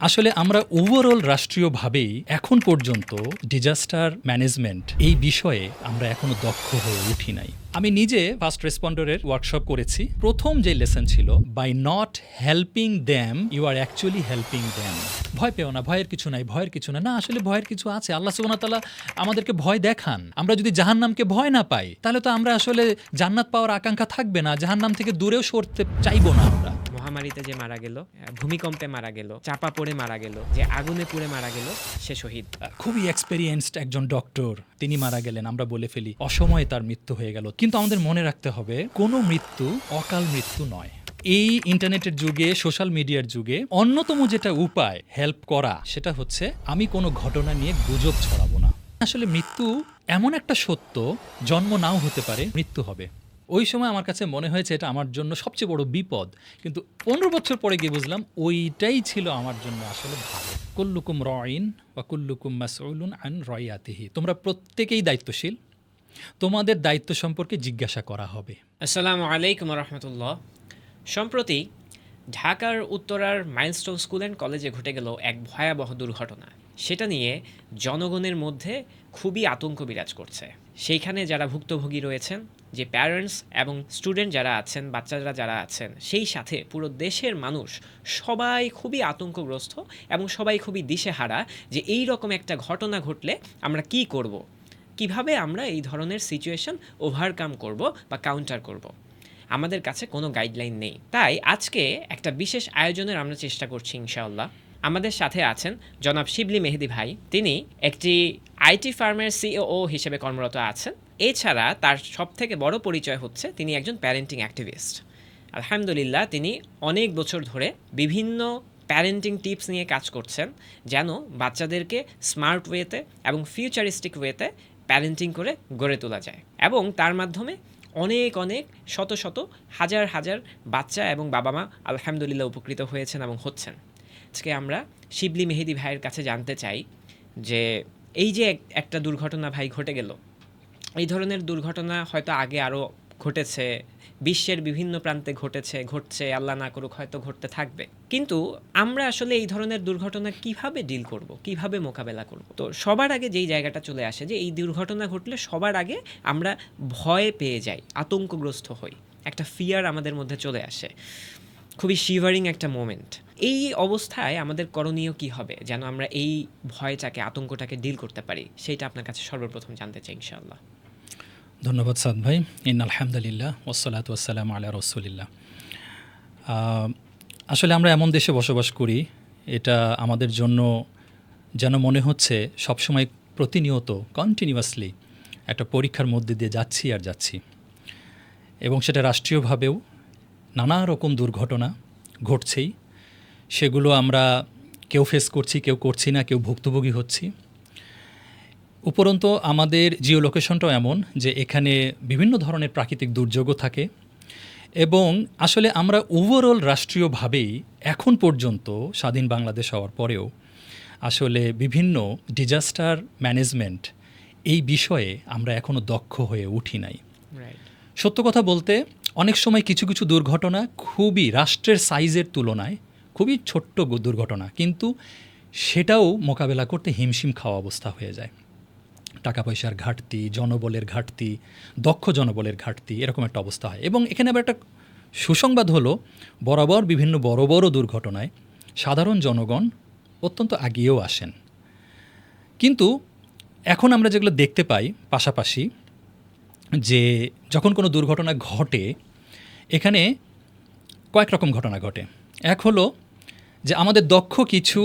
আসলে আমরা ওভারঅল রাষ্ট্রীয়ভাবেই এখন পর্যন্ত ডিজাস্টার ম্যানেজমেন্ট এই বিষয়ে আমরা এখনো দক্ষ হয়ে উঠি নাই। আমি নিজে ফার্স্ট রেসপন্ডারের ওয়ার্কশপ করেছি। প্রথম যে লেসন ছিল, by not helping them you are actually helping them. ভয় পেও না, ভয়ের কিছু নাই, ভয়ের কিছু না। আসলে ভয়ের কিছু আছে। আল্লাহ সুবহানাহু ওয়া তাআলা আমাদেরকে ভয় দেখান। আমরা যদি জাহান্নামকে ভয় না পাই, তাহলে তো আমরা আসলে জান্নাত পাওয়ার আকাঙ্ক্ষা থাকবে না, জাহান্নাম থেকে দূরেও সরতে চাইবো না আমরা। মহামারীতে যে মারা গেল, ভূমিকম্পে মারা গেল, চাপা পড়ে মারা গেল, যে আগুনে পুড়ে মারা গেল, সে শহীদ। খুবই এক্সপেরিয়েন্সড একজন ডক্টর, তিনি মারা গেলেন। আমরা বলে ফেলি অসময়ে তার মৃত্যু হয়ে গেল, কিন্তু আমাদের মনে রাখতে হবে কোনো মৃত্যু অকাল মৃত্যু নয়। এই ইন্টারনেটের যুগে, সোশ্যাল মিডিয়ার যুগে অন্যতম যেটা উপায় হেল্প করা, সেটা হচ্ছে আমি কোনো ঘটনা নিয়ে গুজব ছড়াবো না। আসলে মৃত্যু এমন একটা সত্য, জন্ম নাও হতে পারে, মৃত্যু হবে। ওই সময় আমার কাছে মনে হয়েছে এটা আমার জন্য সবচেয়ে বড় বিপদ, কিন্তু 15 বছর পরে গিয়ে বুঝলাম ওইটাই ছিল আমার জন্য আসলে ভালো। কুল্লুকুম রাইন ওয়া কুল্লুকুম মাসউলুন আন রাইয়াতিহি। তোমরা প্রত্যেকেই দায়িত্বশীল, তোমাদের দায়িত্ব সম্পর্কে জিজ্ঞাসা করা হবে। আসসালামু আলাইকুম রহমতুল্লাহ। সম্প্রতি ঢাকার উত্তরার মাইলস্টোন স্কুল অ্যান্ড কলেজে ঘটে গেল এক ভয়াবহ দুর্ঘটনা। সেটা নিয়ে জনগণের মধ্যে খুবই আতঙ্ক বিরাজ করছে। সেইখানে যারা ভুক্তভোগী রয়েছেন, যে প্যারেন্টস এবং স্টুডেন্ট যারা আছেন, বাচ্চারা যারা আছেন, সেই সাথে পুরো দেশের মানুষ সবাই খুবই আতঙ্কগ্রস্ত এবং সবাই খুবই দিশেহারা যে এই রকম একটা ঘটনা ঘটলে আমরা কি করব, কিভাবে আমরা এই ধরনের সিচুয়েশন ওভারকাম করব বা কাউন্টার করব। আমাদের কাছে কোনো গাইডলাইন নেই। তাই আজকে একটা বিশেষ আয়োজনের আমরা চেষ্টা করছি ইনশাআল্লাহ। আমাদের সাথে আছেন জনাব শিবলি মেহেদি ভাই। তিনি একটি আইটি ফার্মের সিইও হিসেবে কর্মরত আছেন। এছাড়া তার সবথেকে বড় পরিচয় হচ্ছে তিনি একজন প্যারেন্টিং অ্যাক্টিভিস্ট। আলহামদুলিল্লাহ, তিনি অনেক বছর ধরে বিভিন্ন প্যারেন্টিং টিপস নিয়ে কাজ করছেন, যেন বাচ্চাদেরকে স্মার্ট ওয়েতে এবং ফিউচারিস্টিক ওয়েতে প্যারেন্টিং করে গড়ে তোলা যায়, এবং তার মাধ্যমে অনেক অনেক শত শত হাজার হাজার বাচ্চা এবং বাবা মা আলহামদুলিল্লাহ উপকৃত হয়েছেন এবং হচ্ছেন। আজকে আমরা শিবলি মেহেদি ভাইয়ের কাছে জানতে চাই যে এই যে একটা দুর্ঘটনা ভাই ঘটে গেল, এই ধরনের দুর্ঘটনা হয়তো আগে আরও ঘটেছে, বিশ্বের বিভিন্ন প্রান্তে ঘটছে, আল্লাহ না করুক হয়তো ঘটতে থাকবে, কিন্তু আমরা আসলে এই ধরনের দুর্ঘটনা কিভাবে ডিল করব, কিভাবে মোকাবেলা করব? তো সবার আগে যেই জায়গাটা চলে আসে যে এই দুর্ঘটনা ঘটলে সবার আগে আমরা ভয় পেয়ে যাই, আতঙ্কগ্রস্ত হই, একটা ফিয়ার আমাদের মধ্যে চলে আসে, খুবই শিভারিং একটা মোমেন্ট। এই অবস্থায় আমাদের করণীয় কি হবে যেন আমরা এই ভয়টাকে, আতঙ্কটাকে ডিল করতে পারি, সেইটা আপনার কাছে সর্বপ্রথম জানতে চাই ইনশাআল্লাহ। ধন্যবাদ সাদ ভাই। আলহামদুলিল্লাহ ওয়াসসালাতু ওয়াসসালামু আলা রাসূলিল্লাহ। আসলে আমরা এমন দেশে বসবাস করি, এটা আমাদের জন্য যেন মনে হচ্ছে সবসময় প্রতিনিয়ত কন্টিনিউয়াসলি একটা পরীক্ষার মধ্যে দিয়ে যাচ্ছি আর যাচ্ছি, এবং সেটা রাষ্ট্রীয়ভাবেও নানা রকম দুর্ঘটনা ঘটছেই। সেগুলো আমরা কেউ ফেস করছি, কেউ করছি না, কেউ ভুক্তভোগী হচ্ছি। উপরন্তু আমাদের জিও লোকেশনটাও এমন যে এখানে বিভিন্ন ধরনের প্রাকৃতিক দুর্যোগও থাকে, এবং আসলে আমরা ওভারঅল রাষ্ট্রীয়ভাবেই এখন পর্যন্ত স্বাধীন বাংলাদেশ হওয়ার পরেও আসলে বিভিন্ন ডিজাস্টার ম্যানেজমেন্ট এই বিষয়ে আমরা এখনও দক্ষ হয়ে উঠি নাই। সত্য কথা বলতে অনেক সময় কিছু কিছু দুর্ঘটনা খুবই রাষ্ট্রের সাইজের তুলনায় খুবই ছোট্ট দুর্ঘটনা, কিন্তু সেটাও মোকাবেলা করতে হিমশিম খাওয়া অবস্থা হয়ে যায়। টাকা পয়সার ঘাটতি, জনবলের ঘাটতি, দক্ষ জনবলের ঘাটতি, এরকম একটা অবস্থা হয়। এবং এখানে আবার একটা সুসংবাদ হলো, বরাবর বিভিন্ন বড় বড় দুর্ঘটনায় সাধারণ জনগণ অত্যন্ত আগিয়েও আসেন। কিন্তু এখন আমরা যেগুলো দেখতে পাই পাশাপাশি, যে যখন কোনো দুর্ঘটনা ঘটে, এখানে কয়েক রকম ঘটনা ঘটে। এক হলো যে আমাদের দক্ষ কিছু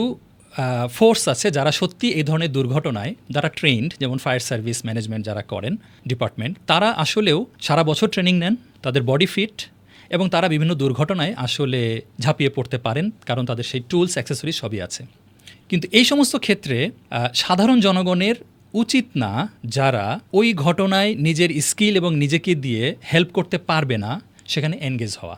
ফোর্স আছে যারা সত্যি এই ধরনের দুর্ঘটনায় যারা ট্রেন্ড, যেমন ফায়ার সার্ভিস ম্যানেজমেন্ট যারা করেন ডিপার্টমেন্ট, তারা আসলেও সারা বছর ট্রেনিং নেন, তাদের বডি ফিট, এবং তারা বিভিন্ন দুর্ঘটনায় আসলে ঝাঁপিয়ে পড়তে পারেন, কারণ তাদের সেই টুলস অ্যাক্সেসরিজ সবই আছে। কিন্তু এই সমস্ত ক্ষেত্রে সাধারণ জনগণের উচিত না, যারা ওই ঘটনায় নিজের স্কিল এবং নিজেকে দিয়ে হেল্প করতে পারবে না, সেখানে এনগেজ হওয়া।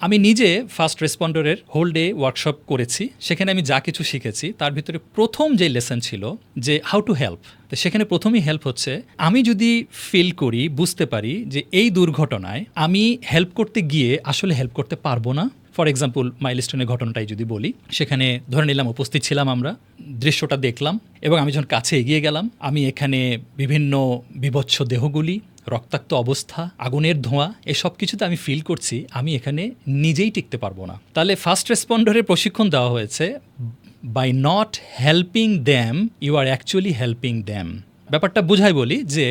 আমি নিজে ফার্স্ট রেসপন্ডারের হোল ডে ওয়ার্কশপ করেছি। সেখানে আমি যা কিছু শিখেছি তার ভিতরে প্রথম যে লেসন ছিল যে হাউ টু হেল্প। তো সেখানে প্রথমেই হেল্প হচ্ছে, আমি যদি ফিল করি, বুঝতে পারি যে এই দুর্ঘটনায় আমি হেল্প করতে গিয়ে আসলে হেল্প করতে পারবো না, ফর এক্সাম্পল মাইলস্টোনের ঘটনাটাই যদি বলি, সেখানে ধরে নিলাম উপস্থিত ছিলাম আমরা, দৃশ্যটা দেখলাম এবং আমি যখন কাছে এগিয়ে গেলাম, আমি এখানে বিভিন্ন বিভৎস দেহগুলি, রক্তাক্ত অবস্থা, আগুনের ধোঁয়া, এসব কিছুতে আমি ফিল করছি আমি এখানে নিজেই টিকতে পারবো না। তাহলে ফার্স্ট রেসপন্ডারের প্রশিক্ষণ দেওয়া হয়েছে, by not helping them you are actually helping them. ব্যাপারটা বুঝাই বলি যে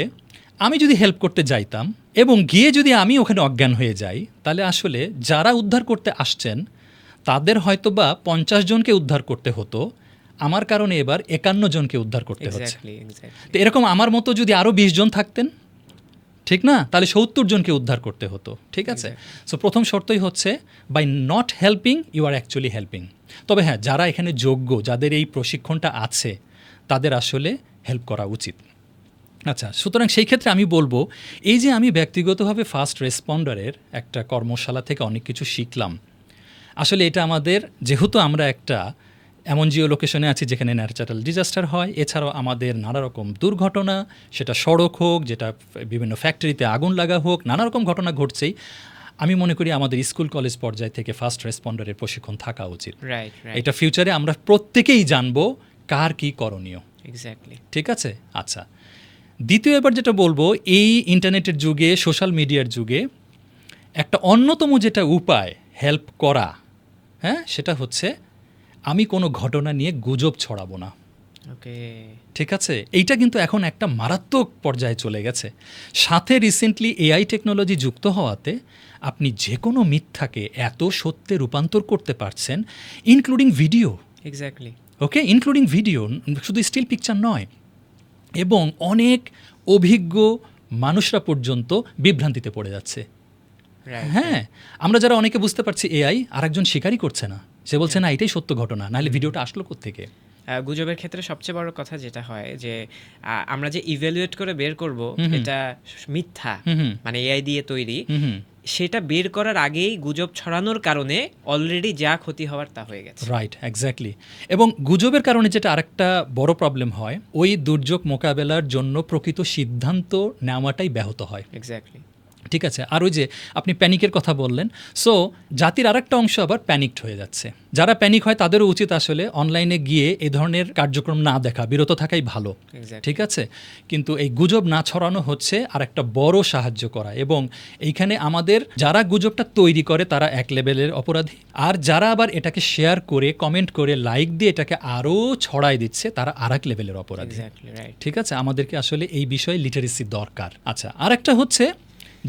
আমি যদি হেল্প করতে যাইতাম এবং গিয়ে যদি আমি ওখানে অজ্ঞান হয়ে যাই, তাহলে আসলে যারা উদ্ধার করতে আসছেন তাদের হয়তোবা 50 জনকে উদ্ধার করতে হতো, আমার কারণে এবার 51 জনকে উদ্ধার করতে হচ্ছে। তো এরকম আমার মতো যদি আরও 20 জন থাকতেন, ঠিক না, তাহলে 70 জনকে উদ্ধার করতে হতো। ঠিক আছে, সো প্রথম শর্তই হচ্ছে by not helping you are actually helping. তবে হ্যাঁ, যারা এখানে যোগ্য, যাদের এই প্রশিক্ষণটা আছে, তাদের আসলে হেল্প করা উচিত। আচ্ছা, সুতরাং সেই ক্ষেত্রে আমি বলবো, এই যে আমি ব্যক্তিগতভাবে ফার্স্ট রেসপন্ডারের একটা কর্মশালা থেকে অনেক কিছু শিখলাম, আসলে এটা আমাদের, যেহেতু আমরা একটা এমন জিও লোকেশনে আছি যেখানে ন্যাচারাল ডিজাস্টার হয়, এছাড়াও আমাদের নানা রকম দুর্ঘটনা, সেটা সড়ক হোক, যেটা বিভিন্ন ফ্যাক্টরিতে আগুন লাগা হোক, নানা রকম ঘটনা ঘটছেই। আমি মনে করি আমাদের স্কুল কলেজ পর্যায় থেকে ফার্স্ট রেসপন্ডারের প্রশিক্ষণ থাকা উচিত। এটা ফিউচারে আমরা প্রত্যেকেই জানবো কার কি করণীয়। ঠিক আছে। আচ্ছা, দ্বিতীয় এবার যেটা বলবো, এই ইন্টারনেটের যুগে, সোশ্যাল মিডিয়ার যুগে একটা অন্যতম যেটা উপায় হেল্প করা, হ্যাঁ, সেটা হচ্ছে আমি কোনো ঘটনা নিয়ে গুজব ছড়াবো না। ঠিক আছে, এইটা কিন্তু এখন একটা মারাত্মক পর্যায়ে চলে গেছে। সাথে রিসেন্টলি এআই টেকনোলজি যুক্ত হওয়াতে আপনি যে কোনো মিথ্যাকে এত সত্যে রূপান্তর করতে পারছেন, ইনক্লুডিং ভিডিও। ওকে, ইনক্লুডিং ভিডিও, শুধু স্টিল পিকচার নয়। এবং অনেক অভিজ্ঞ মানুষরা পর্যন্ত বিভ্রান্তিতে পড়ে যাচ্ছে। হ্যাঁ, আমরা যারা অনেকে বুঝতে পারছি এআই, আরেকজন স্বীকারই করছে না, সে বলছে না এটাই সত্য ঘটনা, নাহলে ভিডিওটা আসলো কোত্থেকে। গুজবের ক্ষেত্রে সবচেয়ে বড় কথা যেটা হয় যে আমরা যে ইভ্যালুয়েট করে বের করব এটা মিথ্যা, মানে এআই দিয়ে তৈরি, সেটা বের করার আগেই গুজব ছড়ানোর কারণে অলরেডি যা ক্ষতি হওয়ার তা হয়ে গেছে। Right, exactly. এবং গুজবের কারণে যেটা আরেকটা বড় প্রবলেম হয়, ওই দুর্যোগ মোকাবেলার জন্য প্রকৃত সিদ্ধান্ত নেওয়াটাই ব্যাহত হয়। এক্স্যাক্টলি। ঠিক আছে। আর ওই যে আপনি প্যানিকের কথা বললেন, সো জাতির আরেকটা অংশ আবার প্যানিকড হয়ে যাচ্ছে। যারা প্যানিক হয় তাদেরও উচিত আসলে অনলাইনে গিয়ে এই ধরনের কার্যক্রম না দেখা, বিরত থাকাই ভালো। ঠিক আছে, কিন্তু এই গুজব না ছড়ানো হচ্ছে আর একটা বড় সাহায্য করা। এবং এইখানে আমাদের যারা গুজবটা তৈরি করে তারা এক লেভেলের অপরাধী, আর যারা আবার এটাকে শেয়ার করে, কমেন্ট করে, লাইক দিয়ে এটাকে আরও ছড়াই দিচ্ছে, তারা আর এক লেভেলের অপরাধী। ঠিক আছে, আমাদেরকে আসলে এই বিষয়ে লিটারেসি দরকার। আচ্ছা, আর একটা হচ্ছে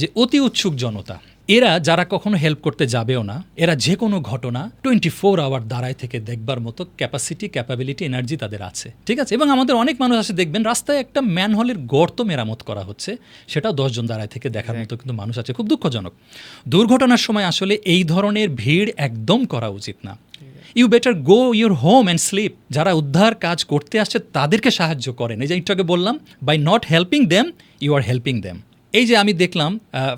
যে অতি উৎসুক জনতা, এরা যারা কখনো হেল্প করতে যাবেও না, এরা যে কোনো ঘটনা 24 আওয়ার দাঁড়ায় থেকে দেখবার মতো ক্যাপাসিটি, ক্যাপাবিলিটি, এনার্জি তাদের আছে। ঠিক আছে, এবং আমাদের অনেক মানুষ আছে, দেখবেন রাস্তায় একটা ম্যানহোলের গর্ত মেরামত করা হচ্ছে, সেটাও 10 জন দাঁড়ায় থেকে দেখার মতো কিন্তু মানুষ আছে। খুব দুঃখজনক। দুর্ঘটনার সময় আসলে এই ধরনের ভিড় একদম করা উচিত না। You better go your home and sleep. যারা উদ্ধার কাজ করতে আসছে তাদেরকে সাহায্য করেন। এই যে একটু আগে বললাম, by not helping them you are helping them. এই যে আমি দেখলাম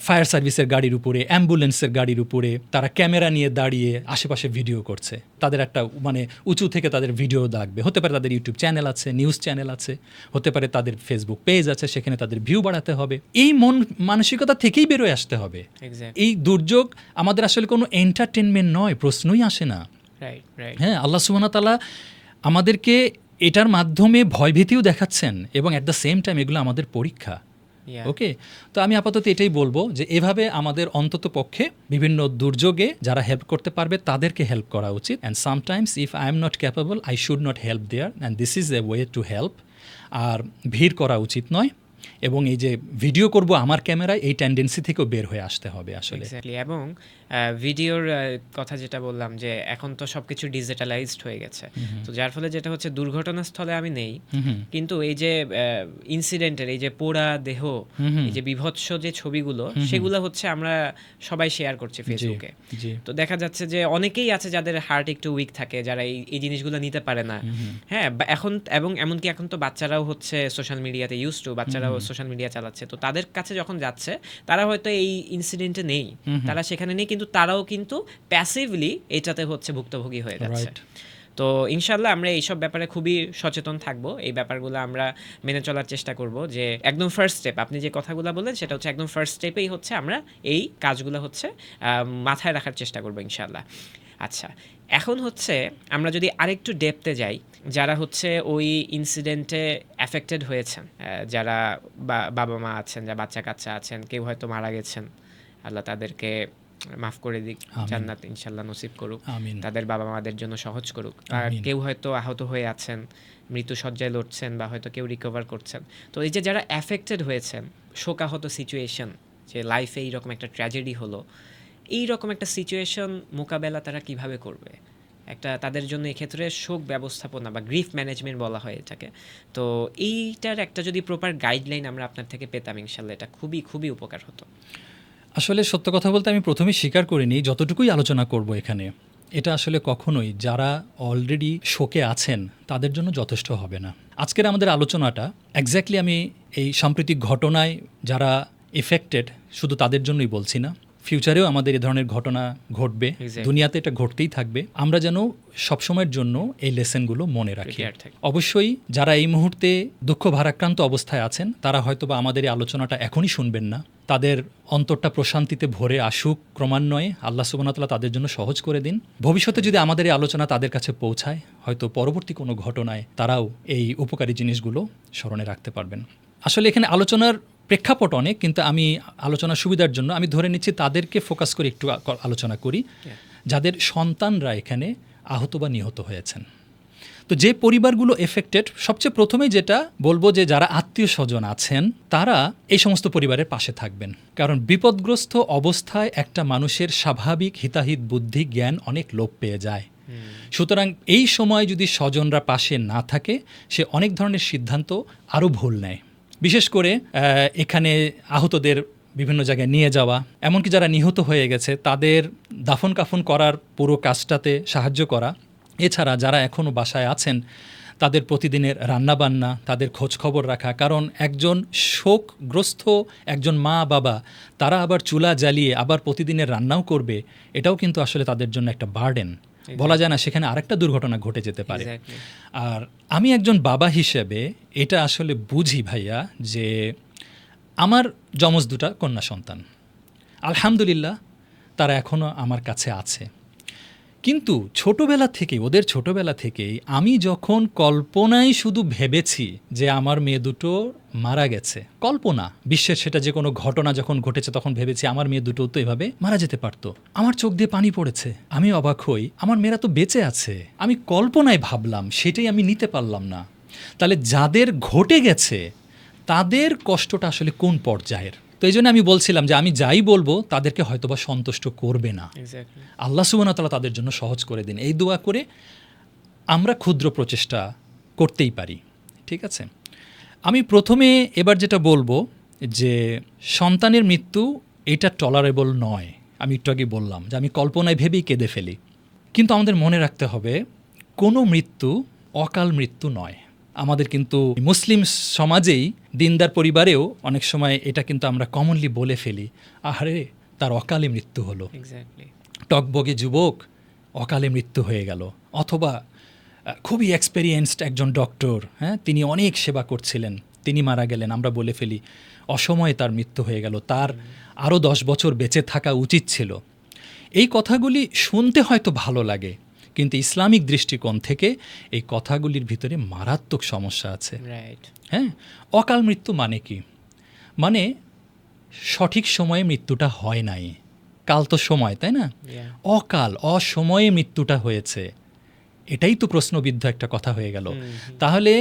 ফায়ার সার্ভিসের গাড়ির উপরে, অ্যাম্বুলেন্সের গাড়ির উপরে তারা ক্যামেরা নিয়ে দাঁড়িয়ে আশেপাশে ভিডিও করছে। তাদের একটা মানে উঁচু থেকে তাদের ভিডিও দেখবে, হতে পারে তাদের ইউটিউব চ্যানেল আছে, নিউজ চ্যানেল আছে, হতে পারে তাদের ফেসবুক পেজ আছে, সেখানে তাদের ভিউ বাড়াতে হবে। এই মানসিকতা থেকেই বেরোয় আসতে হবে। এই দুর্যোগ আমাদের আসলে কোনো এন্টারটেনমেন্ট নয়, প্রশ্নই আসে না। হ্যাঁ, আল্লাহ সুবহানাহু ওয়া তাআলা আমাদেরকে এটার মাধ্যমে ভয়ভীতিও দেখাচ্ছেন এবং অ্যাট দ্য সেম টাইম এগুলো আমাদের পরীক্ষা। ওকে, তো আমি আপাতত এটাই বলবো যে এভাবে আমাদের অন্তত পক্ষে বিভিন্ন দুর্যোগে যারা হেল্প করতে পারবে তাদেরকে হেল্প করা উচিত। And sometimes if I am not capable, I should not help there, and this is a way to help. আর ভিড় করা উচিত নয়, এবং এই যে ভিডিও করব আমার ক্যামেরায়, এই টেন্ডেন্সি থেকেও বের হয়ে আসতে হবে আসলে। এবং ভিডিওর কথা যেটা বললাম যে এখন তো সবকিছু ডিজিটালাইজড হয়ে গেছে, তো যার ফলে যেটা হচ্ছে দুর্ঘটনাস্থলে আমি নেই, কিন্তু এই যে ইনসিডেন্টের এই যে পোড়া দেহ, এই যে বিভৎস যে ছবিগুলো, সেগুলো হচ্ছে আমরা সবাই শেয়ার করছি ফেসবুকে। তো দেখা যাচ্ছে যে অনেকেই আছে যাদের হার্ট একটু উইক থাকে, যারা এই জিনিসগুলো নিতে পারে না। হ্যাঁ, এখন এবং এমনকি এখন তো বাচ্চারাও হচ্ছে সোশ্যাল মিডিয়াতে ইউজ টু, বাচ্চারাও সোশ্যাল মিডিয়া চালাচ্ছে, তো তাদের কাছে যখন যাচ্ছে তারা হয়তো এই ইনসিডেন্টে নেই, তারা সেখানে নেই, কিন্তু তারাও কিন্তু প্যাসিভলি এটাতে হচ্ছে ভুক্তভোগী হয়ে যাচ্ছে। তো ইনশাল্লাহ আমরা এইসব ব্যাপারে খুবই সচেতন থাকব, এই ব্যাপারগুলো আমরা মেনে চলার চেষ্টা করব। যে একদম ফার্স্ট স্টেপ আপনি যে কথাগুলো বললেন সেটা হচ্ছে একদম ফার্স্ট স্টেপেই হচ্ছে আমরা এই কাজগুলো হচ্ছে মাথায় রাখার চেষ্টা করব ইনশাল্লাহ। আচ্ছা, এখন হচ্ছে আমরা যদি আরেকটু ডেপথে যাই, যারা হচ্ছে ওই ইনসিডেন্টে অ্যাফেক্টেড হয়েছেন, যারা বাবা মা আছেন, যারা বাচ্চা কাচ্চা আছেন, কেউ হয়তো মারা গেছেন, আল্লাহ তাদেরকে মাফ করে দিক, জান্নাত ইনশাল্লাহ নসিব করুক, তাদের বাবা মাদের জন্য সহজ করুক। আর কেউ হয়তো আহত হয়ে আছেন, মৃত্যু সজ্জায় লড়ছেন, বা হয়তো কেউ রিকভার করছেন। তো এই যে যারা অ্যাফেক্টেড হয়েছেন, শোকাহত সিচুয়েশন, যে লাইফে এইরকম একটা ট্র্যাজেডি হলো, এই রকম একটা সিচুয়েশন মোকাবেলা তারা কিভাবে করবে, একটা তাদের জন্য এক্ষেত্রে শোক ব্যবস্থাপনা বা গ্রিফ ম্যানেজমেন্ট বলা হয় এটাকে। তো এইটার একটা যদি প্রপার গাইডলাইন আমরা আপনার থেকে পেতাম ইনশাল্লাহ এটা খুবই খুবই উপকার হতো। আসলে সত্য কথা বলতে আমি প্রথমেই স্বীকার করিনি, যতটুকুই আলোচনা করব এখানে, এটা আসলে কখনোই যারা অলরেডি শোকে আছেন তাদের জন্য যথেষ্ট হবে না। আজকের আমাদের আলোচনাটা এক্স্যাক্টলি আমি এই সাম্প্রতিক ঘটনায় যারা এফেক্টেড শুধু তাদের জন্যই বলছি না, ফিউচারেও আমাদের এ ধরনের ঘটনা ঘটবে, দুনিয়াতে এটা ঘটতেই থাকবে। আমরা যেন সবসময়ের জন্য এই লেসেনগুলো মনে রাখি। অবশ্যই যারা এই মুহূর্তে দুঃখ ভারাক্রান্ত অবস্থায় আছেন তারা হয়তো বা আমাদের এই আলোচনাটা এখনই শুনবেন না, তাদের অন্তরটা প্রশান্তিতে ভরে আসুক ক্রমান্বয়ে, আল্লাহ সুবহানাহু ওয়া তাআলা তাদের জন্য সহজ করে দিন। ভবিষ্যতে যদি আমাদের এই আলোচনা তাদের কাছে পৌঁছায়, হয়তো পরবর্তী কোনো ঘটনায় তারাও এই উপকারী জিনিসগুলো স্মরণে রাখতে পারবেন। আসলে এখানে আলোচনার প্রেক্ষাপট অনেক, কিন্তু আমি আলোচনার সুবিধার জন্য আমি ধরে নিচ্ছি তাদেরকে ফোকাস করে একটু আলোচনা করি যাদের সন্তানরা এখানে আহত বা নিহত হয়েছেন। তো যে পরিবারগুলো এফেক্টেড, সবচেয়ে প্রথমেই যেটা বলবো যে যারা আত্মীয় স্বজন আছেন তারা এই সমস্ত পরিবারের পাশে থাকবেন। কারণ বিপদগ্রস্ত অবস্থায় একটা মানুষের স্বাভাবিক হিতাহিত বুদ্ধি জ্ঞান অনেক লোপ পেয়ে যায়। সুতরাং এই সময় যদি স্বজনরা পাশে না থাকে, সে অনেক ধরনের সিদ্ধান্ত আরও ভুল নেয়। বিশেষ করে এখানে আহতদের বিভিন্ন জায়গায় নিয়ে যাওয়া, এমনকি যারা নিহত হয়ে গেছে তাদের দাফন কাফন করার পুরো কাজটাতে সাহায্য করা, এছাড়া যারা এখনও বাসায় আছেন তাদের প্রতিদিনের রান্নাবান্না, তাদের খোঁজ খবর রাখা। কারণ একজন শোকগ্রস্ত একজন মা বাবা তারা আবার চুলা জ্বালিয়ে আবার প্রতিদিনের রান্নাও করবে, এটাও কিন্তু আসলে তাদের জন্য একটা বার্ডেন। বলা যায় না সেখানে আরেকটা দুর্ঘটনা ঘটে যেতে পারে। আর আমি একজন বাবা হিসেবে এটা আসলে বুঝি ভাইয়া, যে আমার যমজ দুটা কন্যা সন্তান, আলহামদুলিল্লাহ তারা এখনও আমার কাছে আছে। কিন্তু ওদের ছোটবেলা থেকেই আমি যখন কল্পনায় শুধু ভেবেছি যে আমার মেয়ে দুটো মারা গেছে, কল্পনা, বিশ্বের সেটা যে কোনো ঘটনা যখন ঘটেছে তখন ভেবেছি আমার মেয়ে দুটো তো এভাবে মারা যেতে পারতো, আমার চোখ দিয়ে পানি পড়েছে, আমি অবাক হই আমার মেয়েরা তো বেঁচে আছে। আমি কল্পনায় ভাবলাম, সেটাই আমি নিতে পারলাম না। তাহলে যাদের ঘটে গেছে তাদের কষ্টটা আসলে কোন পর্যায়ের? তো এই জন্য আমি বলছিলাম যে আমি যাই বলবো তাদেরকে হয়তোবা সন্তুষ্ট করবে না। আল্লাহ সুবহানাহু ওয়া তাআলা তাদের জন্য সহজ করে দিন, এই দোয়া করে আমরা ক্ষুদ্র প্রচেষ্টা করতেই পারি। ঠিক আছে, আমি প্রথমে এবার যেটা বলবো যে সন্তানের মৃত্যু এটা টলারেবল নয়। আমি একটু আগে বললাম যে আমি কল্পনায় ভেবেই কেঁদে ফেলি, কিন্তু আমাদের মনে রাখতে হবে কোনো মৃত্যু অকাল মৃত্যু নয়। আমাদের কিন্তু মুসলিম সমাজেই, দিনদার পরিবারেও অনেক সময় এটা কিন্তু আমরা কমনলি বলে ফেলি, আহারে তার অকালে মৃত্যু হলো, টকবগে যুবক অকালে মৃত্যু হয়ে গেল। অথবা খুবই এক্সপেরিয়েন্সড একজন ডক্টর, তিনি অনেক সেবা করছিলেন, তিনি মারা গেলেন, আমরা বলে ফেলি অসময়ে তার মৃত্যু হয়ে গেল, তার আরও 10 বছর বেঁচে থাকা উচিত ছিল। এই কথাগুলি শুনতে হয়তো ভালো লাগে, কিন্তু ইসলামিক দৃষ্টিকোণ থেকে এই কথাগুলির ভিতরে মারাত্মক সমস্যা আছে। অকাল মৃত্যু মানে কি? মানে সঠিক সময়ে মৃত্যুটা হয় নাই। কাল তো সময়, তাই না? অকাল, অসময়ে মৃত্যুটা হয়েছে, এটাই তো প্রশ্নবিদ্ধ একটা কথা হয়ে গেল। তাহলে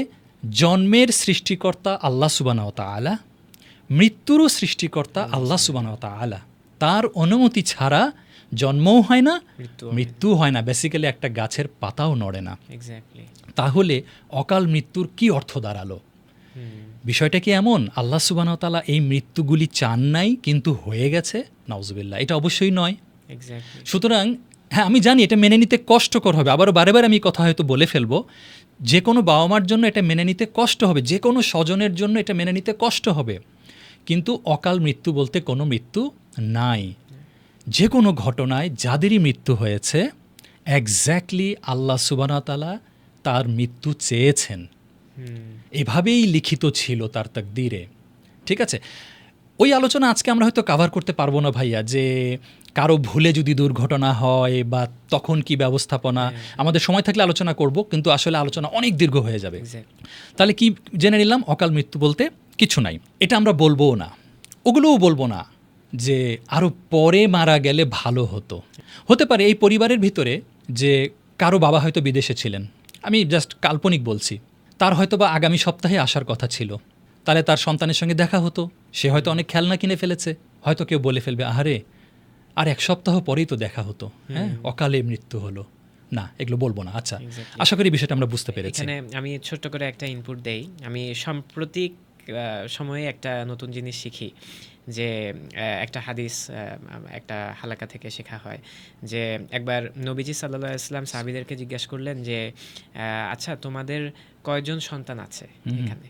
জন্মের সৃষ্টিকর্তা আল্লাহ সুবহানাহু ওয়া তাআলা, মৃত্যুরও সৃষ্টিকর্তা আল্লাহ সুবহানাহু ওয়া তাআলা, তার অনুমতি ছাড়া জন্মও হয় না, মৃত্যু হয় না, বেসিক্যালি একটা গাছের পাতাও নড়ে না। তাহলে অকাল মৃত্যুর কি অর্থ দাঁড়ালো? বিষয়টা কি এমন আল্লাহ সুবহানাহু ওয়া তাআলা এই মৃত্যুগুলি চান নাই কিন্তু হয়ে গেছে? নাউজুবিল্লাহ, এটা অবশ্যই নয়। সুতরাং হ্যাঁ, আমি জানি এটা মেনে নিতে কষ্টকর হবে, আবারও বারে বারে আমি কথা হয়তো বলে ফেলবো, যে কোনো বাবা মার জন্য এটা মেনে নিতে কষ্ট হবে, যে কোনো স্বজনের জন্য এটা মেনে নিতে কষ্ট হবে, কিন্তু অকাল মৃত্যু বলতে কোনো মৃত্যু নাই। যে কোনো ঘটনায় যাদেরই মৃত্যু হয়েছে এক্স্যাক্টলি আল্লাহ সুবহানাহু ওয়া তাআলা তার মৃত্যু চেয়েছেন, এভাবেই লিখিত ছিল তার তাকদীরে। ঠিক আছে, ওই আলোচনা আজকে আমরা হয়তো কাভার করতে পারবো না ভাইয়া, যে কারো ভুলে যদি দুর্ঘটনা হয় বা তখন কি ব্যবস্থাপনা, আমাদের সময় থাকলে আলোচনা করব, কিন্তু আসলে আলোচনা অনেক দীর্ঘ হয়ে যাবে। তাহলে কি জেনে নিলাম, অকাল মৃত্যু বলতে কিছু নাই, এটা আমরা বলবোও না, ওগুলোও বলবো না যে আরও পরে মারা গেলে ভালো হতো। হতে পারে এই পরিবারের ভিতরে যে কারো বাবা হয়তো বিদেশে ছিলেন, আমি জাস্ট কাল্পনিক বলছি, তার হয়তো বা আগামী সপ্তাহে আসার কথা ছিল, তাহলে তার সন্তানের সঙ্গে দেখা হতো, সে হয়তো অনেক খেলনা কিনে ফেলেছে, হয়তো কেউ বলে ফেলবে আহারে আর এক সপ্তাহ পরেই তো দেখা হতো, হ্যাঁ অকালে মৃত্যু হলো। না, এগুলো বলবো না। আচ্ছা, আশা করি বিষয়টা আমরা বুঝতে পেরেছি। এখানে আমি ছোট্ট করে একটা ইনপুট দেই। আমি সাম্প্রতিক সময়ে একটা নতুন জিনিস শিখি, যে একটা হাদিস একটা হালাকা থেকে শেখা হয়, যে একবার নবীজি সাল্লাল্লাহু আলাইহি ওয়াসাল্লাম সাহাবীদেরকে জিজ্ঞাসা করলেন যে আচ্ছা তোমাদের কয়জন সন্তান আছে এখানে?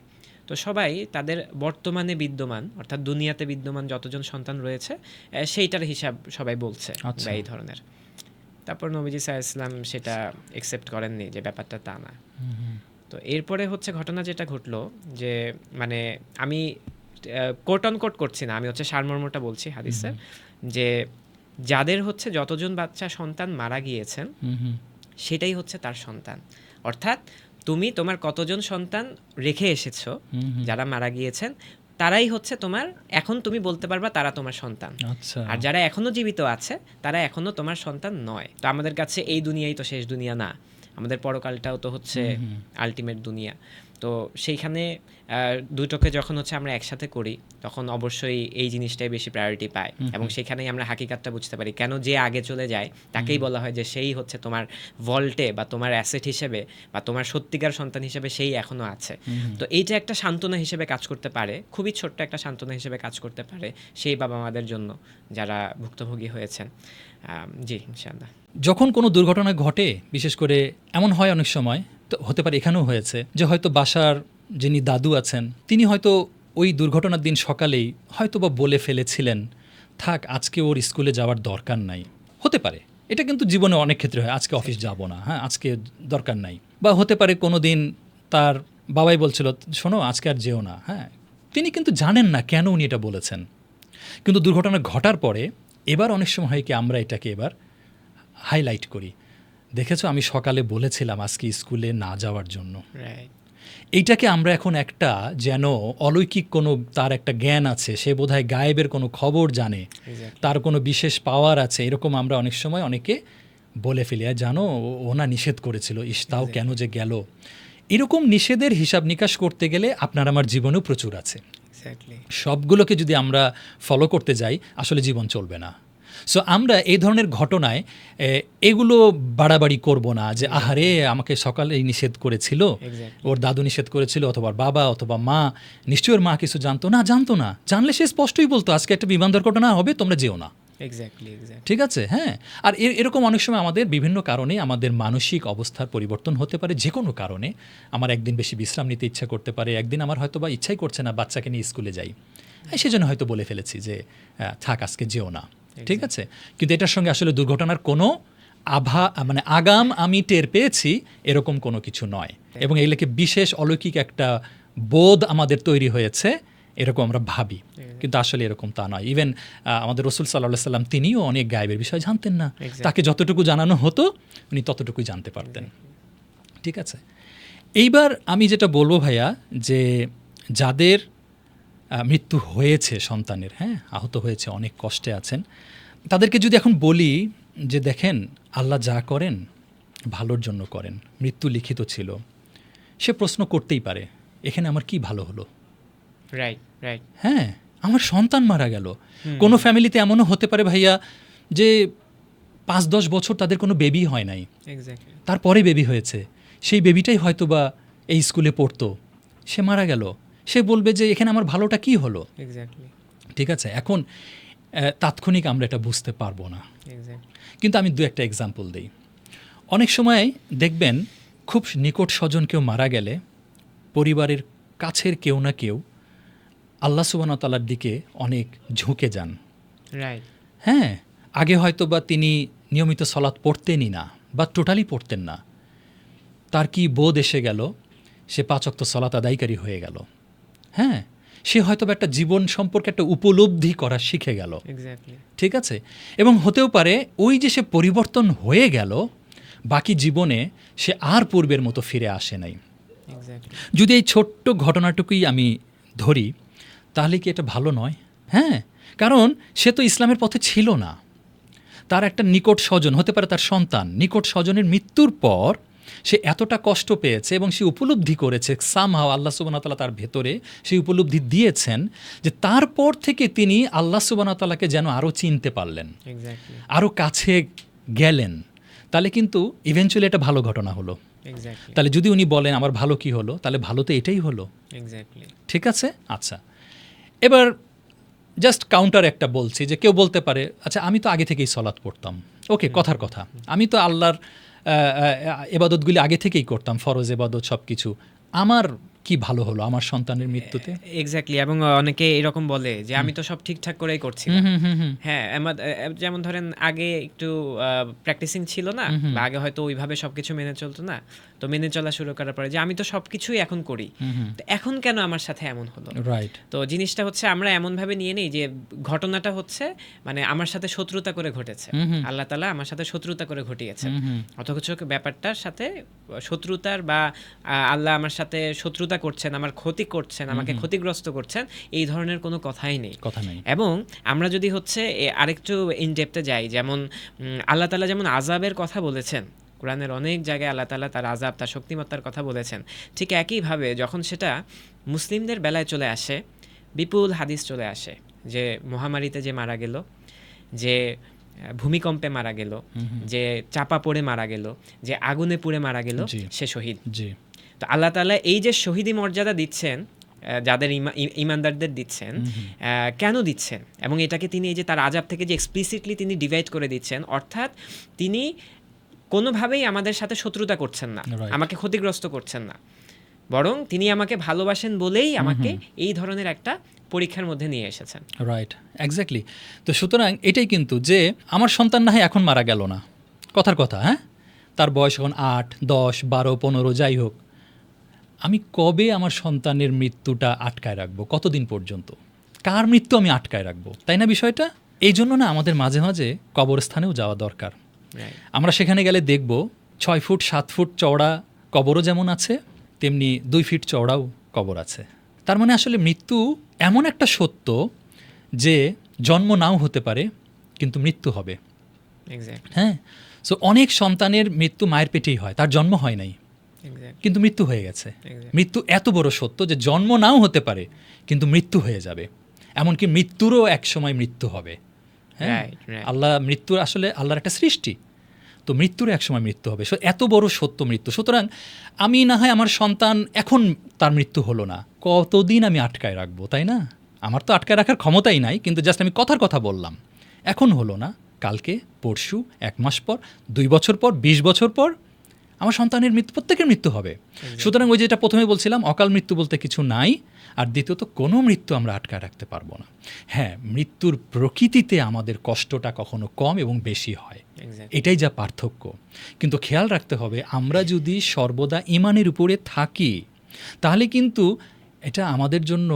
তো সবাই তাদের বর্তমানে বিদ্যমান, অর্থাৎ দুনিয়াতে বিদ্যমান যতজন সন্তান রয়েছে সেইটার হিসাব সবাই বলছে বা এই ধরনের। তারপর নবীজি সাল্লাল্লাহু আলাইহি ওয়াসাল্লাম সেটা একসেপ্ট করেননি যে ব্যাপারটা তা না। তো এরপরে হচ্ছে ঘটনা যেটা ঘটলো, যে মানে আমি কোট অন কোট করছি না, আমি হচ্ছে সারমর্মটা বলছি হাদিসের, যে যাদের হচ্ছে যতজন বাচ্চা সন্তান মারা গিয়েছেন সেটাই হচ্ছে তার সন্তান। অর্থাৎ তুমি তোমার কতজন সন্তান রেখে এসেছো যারা মারা গিয়েছেন, তারাই হচ্ছে তোমার, এখন তুমি বলতে পারবা তারা তোমার সন্তান। আর যারা এখনো জীবিত আছে তারা এখনো তোমার সন্তান নয়। তো আমাদের কাছে এই দুনিয়াই তো শেষ দুনিয়া না, আমাদের পরকালটাও তো হচ্ছে আলটিমেট দুনিয়া। তো সেইখানে দুটোকে যখন হচ্ছে আমরা একসাথে করি তখন অবশ্যই এই জিনিসটাই বেশি প্রায়োরিটি পায়, এবং সেখানেই আমরা হাকিকাতটা বুঝতে পারি কেন যে আগে চলে যায় তাকেই বলা হয় যে সেই হচ্ছে তোমার ভল্টে বা তোমার অ্যাসেট হিসেবে বা তোমার সত্যিকার সন্তান হিসেবে সেই এখনো আছে। তো এইটা একটা সান্ত্বনা হিসেবে কাজ করতে পারে, খুবই ছোট্ট একটা সান্ত্বনা হিসেবে কাজ করতে পারে সেই বাবা মাদের জন্য যারা ভুক্তভোগী হয়েছেন। জি ইনশাআল্লাহ। যখন কোনো দুর্ঘটনা ঘটে, বিশেষ করে এমন হয় অনেক সময়, তো হতে পারে এখানেও হয়েছে, যে হয়তো বাসার যিনি দাদু আছেন তিনি হয়তো ওই দুর্ঘটনার দিন সকালেই হয়তো বা বলে ফেলেছিলেন থাক আজকে ওর স্কুলে যাওয়ার দরকার নাই। হতে পারে, এটা কিন্তু জীবনে অনেক ক্ষেত্রে হয়, আজকে অফিস যাব না, হ্যাঁ আজকে দরকার নাই। বা হতে পারে কোনো দিন তার বাবাই বলছিল শোনো আজকে আর যেও না, হ্যাঁ তিনি কিন্তু জানেন না কেন উনি এটা বলেছেন। কিন্তু দুর্ঘটনা ঘটার পরে এবার অনেক সময় হয় কি আমরা এটাকে এবার হাইলাইট করি, দেখেছো আমি সকালে বলেছিলাম আজকে স্কুলে না যাওয়ার জন্য। এইটাকে আমরা এখন একটা যেন অলৌকিক কোনো তার একটা জ্ঞান আছে, সে বোধহয় গায়েবের কোনো খবর জানে, তার কোনো বিশেষ পাওয়ার আছে, এরকম আমরা অনেক সময় অনেকে বলে ফেলি জানো ওনা নিষেধ করেছিল, তাও কেন যে গেল। এরকম নিষেধের হিসাব নিকাশ করতে গেলে আপনার আমার জীবনেও প্রচুর আছে। সবগুলোকে যদি আমরা ফলো করতে যাই আসলে জীবন চলবে না। সো আমরা এই ধরনের ঘটনায় এগুলো বাড়াবাড়ি করব না, যে আহারে আমাকে সকালে নিষেধ করেছিল, ওর দাদু নিষেধ করেছিল, অথবা বাবা অথবা মা, নিশ্চয়ই ওর মা কিছু জানতো না, জানলে সে স্পষ্টই বলতো আজকে একটা বিমান দুর্ঘটনা হবে তোমরা যেও না। ঠিক আছে, হ্যাঁ। আর এরকম অনেক সময় আমাদের বিভিন্ন কারণে আমাদের মানসিক অবস্থার পরিবর্তন হতে পারে, যে কোনো কারণে। আমার একদিন বেশি বিশ্রাম নিতে ইচ্ছা করতে পারে, একদিন আমার হয়তো বা ইচ্ছাই করছে না বাচ্চাকে নিয়ে স্কুলে যাই, সেজন্য হয়তো বলে ফেলেছি যে থাক আজকে যেও না। ঠিক আছে, কিন্তু এটার সঙ্গে আসলে দুর্ঘটনার কোনো আগাম আমি টের পেয়েছি এরকম কোনো কিছু নয়, এবং এগুলোকে বিশেষ অলৌকিক একটা বোধ আমাদের তৈরি হয়েছে এরকম আমরা ভাবি, কিন্তু আসলে এরকম তা নয়। ইভেন আমাদের রসুল সাল্লাল্লাহু আলাইহি সাল্লাম তিনিও অনেক গায়েবের বিষয় জানতেন না, তাকে যতটুকু জানানো হতো উনি ততটুকুই জানতে পারতেন। ঠিক আছে, এইবার আমি যেটা বলবো ভাইয়া, যে যাদের মৃত্যু হয়েছে সন্তানের, হ্যাঁ আহত হয়েছে, অনেক কষ্টে আছেন, তাদেরকে যদি এখন বলি যে দেখেন আল্লাহ যা করেন ভালোর জন্য করেন, মৃত্যু লিখিত ছিল, সে প্রশ্ন করতেই পারে এখানে আমার কি ভালো হলো। হ্যাঁ আমার সন্তান মারা গেল। কোনো ফ্যামিলিতে এমনও হতে পারে ভাইয়া যে 5-10 বছর তাদের কোনো বেবি হয় নাই, তারপরে বেবি হয়েছে, সেই বেবিটাই হয়তো বা এই স্কুলে পড়তো, সে মারা গেল, সে বলবে যে এখানে আমার ভালোটা কি হলো। ঠিক আছে, এখন তাৎক্ষণিক আমরা এটা বুঝতে পারবো না, কিন্তু আমি দু একটা এক্সাম্পল দিই। অনেক সময় দেখবেন খুব নিকট স্বজন কেউ মারা গেলে পরিবারের কাছের কেউ না কেউ আল্লাহ সুবহানাহু ওয়া তাআলার দিকে অনেক ঝুঁকে যান। হ্যাঁ আগে হয়তো বা তিনি নিয়মিত সালাত পড়তেনই না, বা টোটালি পড়তেন না, তার কি বোধ এসে গেল, সে 5 ওয়াক্ত সালাত আদায়কারী হয়ে গেল। হ্যাঁ, সে হয়তো বা একটা জীবন সম্পর্কে একটা উপলব্ধি করা শিখে গেল। এক্স্যাক্টলি। ঠিক আছে, এবং হতেও পারে ওই যে সে পরিবর্তন হয়ে গেল, বাকি জীবনে সে আর পূর্বের মতো ফিরে আসে নাই। এক্স্যাক্টলি। যদি এই ছোট্ট ঘটনাটুকুই আমি ধরি, তাহলে কি এটা ভালো নয়? হ্যাঁ, কারণ সে তো ইসলামের পথে ছিল না। তার একটা নিকট স্বজন, হতে পারে তার সন্তান, নিকট স্বজনের মৃত্যুর পর সে এতটা কষ্ট পেয়েছে এবং সে উপলব্ধি করেছে, সামহাও আল্লাহ সুবহানাহু ওয়া তাআলা তার ভেতরে সেই উপলব্ধি দিয়েছেন যে তারপর থেকে তিনি আল্লাহ সুবহানাহু ওয়া তাআলাকে যেন আরও চিনতে পারলেন, এক্স্যাক্টলি। আরও কাছে গেলেন। তাহলে কিন্তু ইভেনচুয়ালি এটা ভালো ঘটনা হলো। এক্স্যাক্টলি। তাহলে যদি উনি বলেন আমার ভালো কি হলো, তাহলে ভালো তো এটাই হলো। এক্স্যাক্টলি। ঠিক আছে, আচ্ছা। এবার জাস্ট কাউন্টার একটা বলছি, যে কেউ বলতে পারে আচ্ছা আমি তো আগে থেকেই সলাৎ পড়তাম, ওকে, কথার কথা, আমি তো আল্লাহর এবাদতগুলি আগে থেকেই করতাম, ফরজ এবাদত সব কিছু, আমার কি ভালো হলো আমার সন্তানের মৃত্যুতে? এক্স্যাক্টলি। এবং অনেকে এরকম বলে যে আমি তো সব ঠিকঠাক করেই করছিলাম। হ্যাঁ, যেমন ধরেন আগে একটু প্র্যাকটিসিং ছিল না, বা আগে হয়তো ওইভাবে সবকিছু মেনে চলতো না, তো মেনে চলা শুরু করার পরে যে আমি তো সবকিছুই এখন করি, তো এখন কেন আমার সাথে এমন হলো? রাইট। তো জিনিসটা হচ্ছে আমরা এমনভাবে নিয়ে নেই যে ঘটনাটা হচ্ছে মানে আমার সাথে শত্রুতা করে ঘটেছে, আল্লাহ তাআলা আমার সাথে শত্রুতা করে ঘটিয়েছেন, অথচ ব্যাপারটার সাথে শত্রুতার বা আল্লাহ আমার সাথে শত্রুতা করছেন, আমার ক্ষতি করছেন, আমাকে ক্ষতিগ্রস্ত করছেন, এই ধরনের কোনো কথাই নেই। কথা নেই। এবং আমরা যদি হচ্ছে আরেকটু ইন ডেপথে যাই, যেমন আল্লাহ তাআলা যেমন আযাবের কথা বলেছেন, কোরআনের অনেক জায়গায় আল্লাহ তাআলা তার আযাব, তার শক্তিমত্তার কথা বলেছেন, ঠিক একইভাবে যখন সেটা মুসলিমদের বেলায় চলে আসে, বিপুল হাদিস চলে আসে যে মহামারীতে যে মারা গেল, যে ভূমিকম্পে মারা গেল, যে চাপা পড়ে মারা গেল, যে আগুনে পুড়ে মারা গেল, সে শহীদ। জি। তো আল্লাহ তাআলা এই যে শহীদি মর্যাদা দিচ্ছেন, যাদের ইমানদারদের দিচ্ছেন, কেন দিচ্ছেন? এবং এটাকে তিনি এই যে তার আযাব থেকে যে এক্সপ্লিসিটলি তিনি ডিভাইড করে দিচ্ছেন, অর্থাৎ তিনি কোনোভাবেই আমাদের সাথে শত্রুতা করছেন না, আমাকে ক্ষতিগ্রস্ত করছেন না, বরং তিনি আমাকে ভালোবাসেন বলেই আমাকে এই ধরনের একটা পরীক্ষার মধ্যে নিয়ে এসেছেন। Right, exactly. তো সুতরাং এটাই কিন্তু যে আমার সন্তান না হয় এখন মারা গেল না, কথার কথা, হ্যাঁ, তার বয়স এখন 8, 10, 12, 15 যাই হোক, আমি কবে আমার সন্তানের মৃত্যুটা আটকায় রাখবো? কতদিন পর্যন্ত কার মৃত্যু আমি আটকায় রাখবো? তাই না বিষয়টা? এই জন্য না আমাদের মাঝে মাঝে কবরস্থানেও যাওয়া দরকার। আমরা সেখানে গেলে দেখব 6 ফুট 7 ফুট চওড়া কবরও যেমন আছে, তেমনি 2 ফিট চওড়াও কবর আছে। তার মানে আসলে মৃত্যু এমন একটা সত্য যে জন্ম নাও হতে পারে, কিন্তু মৃত্যু হবে। হ্যাঁ, সো অনেক সন্তানের মৃত্যু মায়ের পেটেই হয়, তার জন্ম হয় নাই, কিন্তু মৃত্যু হয়ে গেছে। মৃত্যু এত বড় সত্য যে জন্ম নাও হতে পারে, কিন্তু মৃত্যু হয়ে যাবে। এমনকি মৃত্যুরও এক সময় মৃত্যু হবে। হ্যাঁ, আল্লাহ মৃত্যুর আসলে আল্লাহর একটা সৃষ্টি, তো মৃত্যুর এক সময় মৃত্যু হবে। এত বড় সত্য মৃত্যু। সুতরাং আমি না হয় আমার সন্তান এখন তার মৃত্যু হলো না, কতদিন আমি আটকায় রাখবো? তাই না? আমার তো আটকায় রাখার ক্ষমতাই নাই, কিন্তু জাস্ট আমি কথার কথা বললাম, এখন হলো না, কালকে, পরশু, 1 মাস পর, 2 বছর পর, 20 বছর পর আমার সন্তানের মৃত্যু, প্রত্যেকের মৃত্যু হবে। সুতরাং ওই যেটা প্রথমে বলছিলাম, অকাল মৃত্যু বলতে কিছু নাই, আর দ্বিতীয়ত কোনো মৃত্যু আমরা আটকায় রাখতে পারবো না। হ্যাঁ, মৃত্যুর প্রকৃতিতে আমাদের কষ্টটা কখনো কম এবং বেশি হয়, এটাই যা পার্থক্য। কিন্তু খেয়াল রাখতে হবে, আমরা যদি সর্বদা ঈমানের উপরে থাকি, তাহলে কিন্তু এটা আমাদের জন্য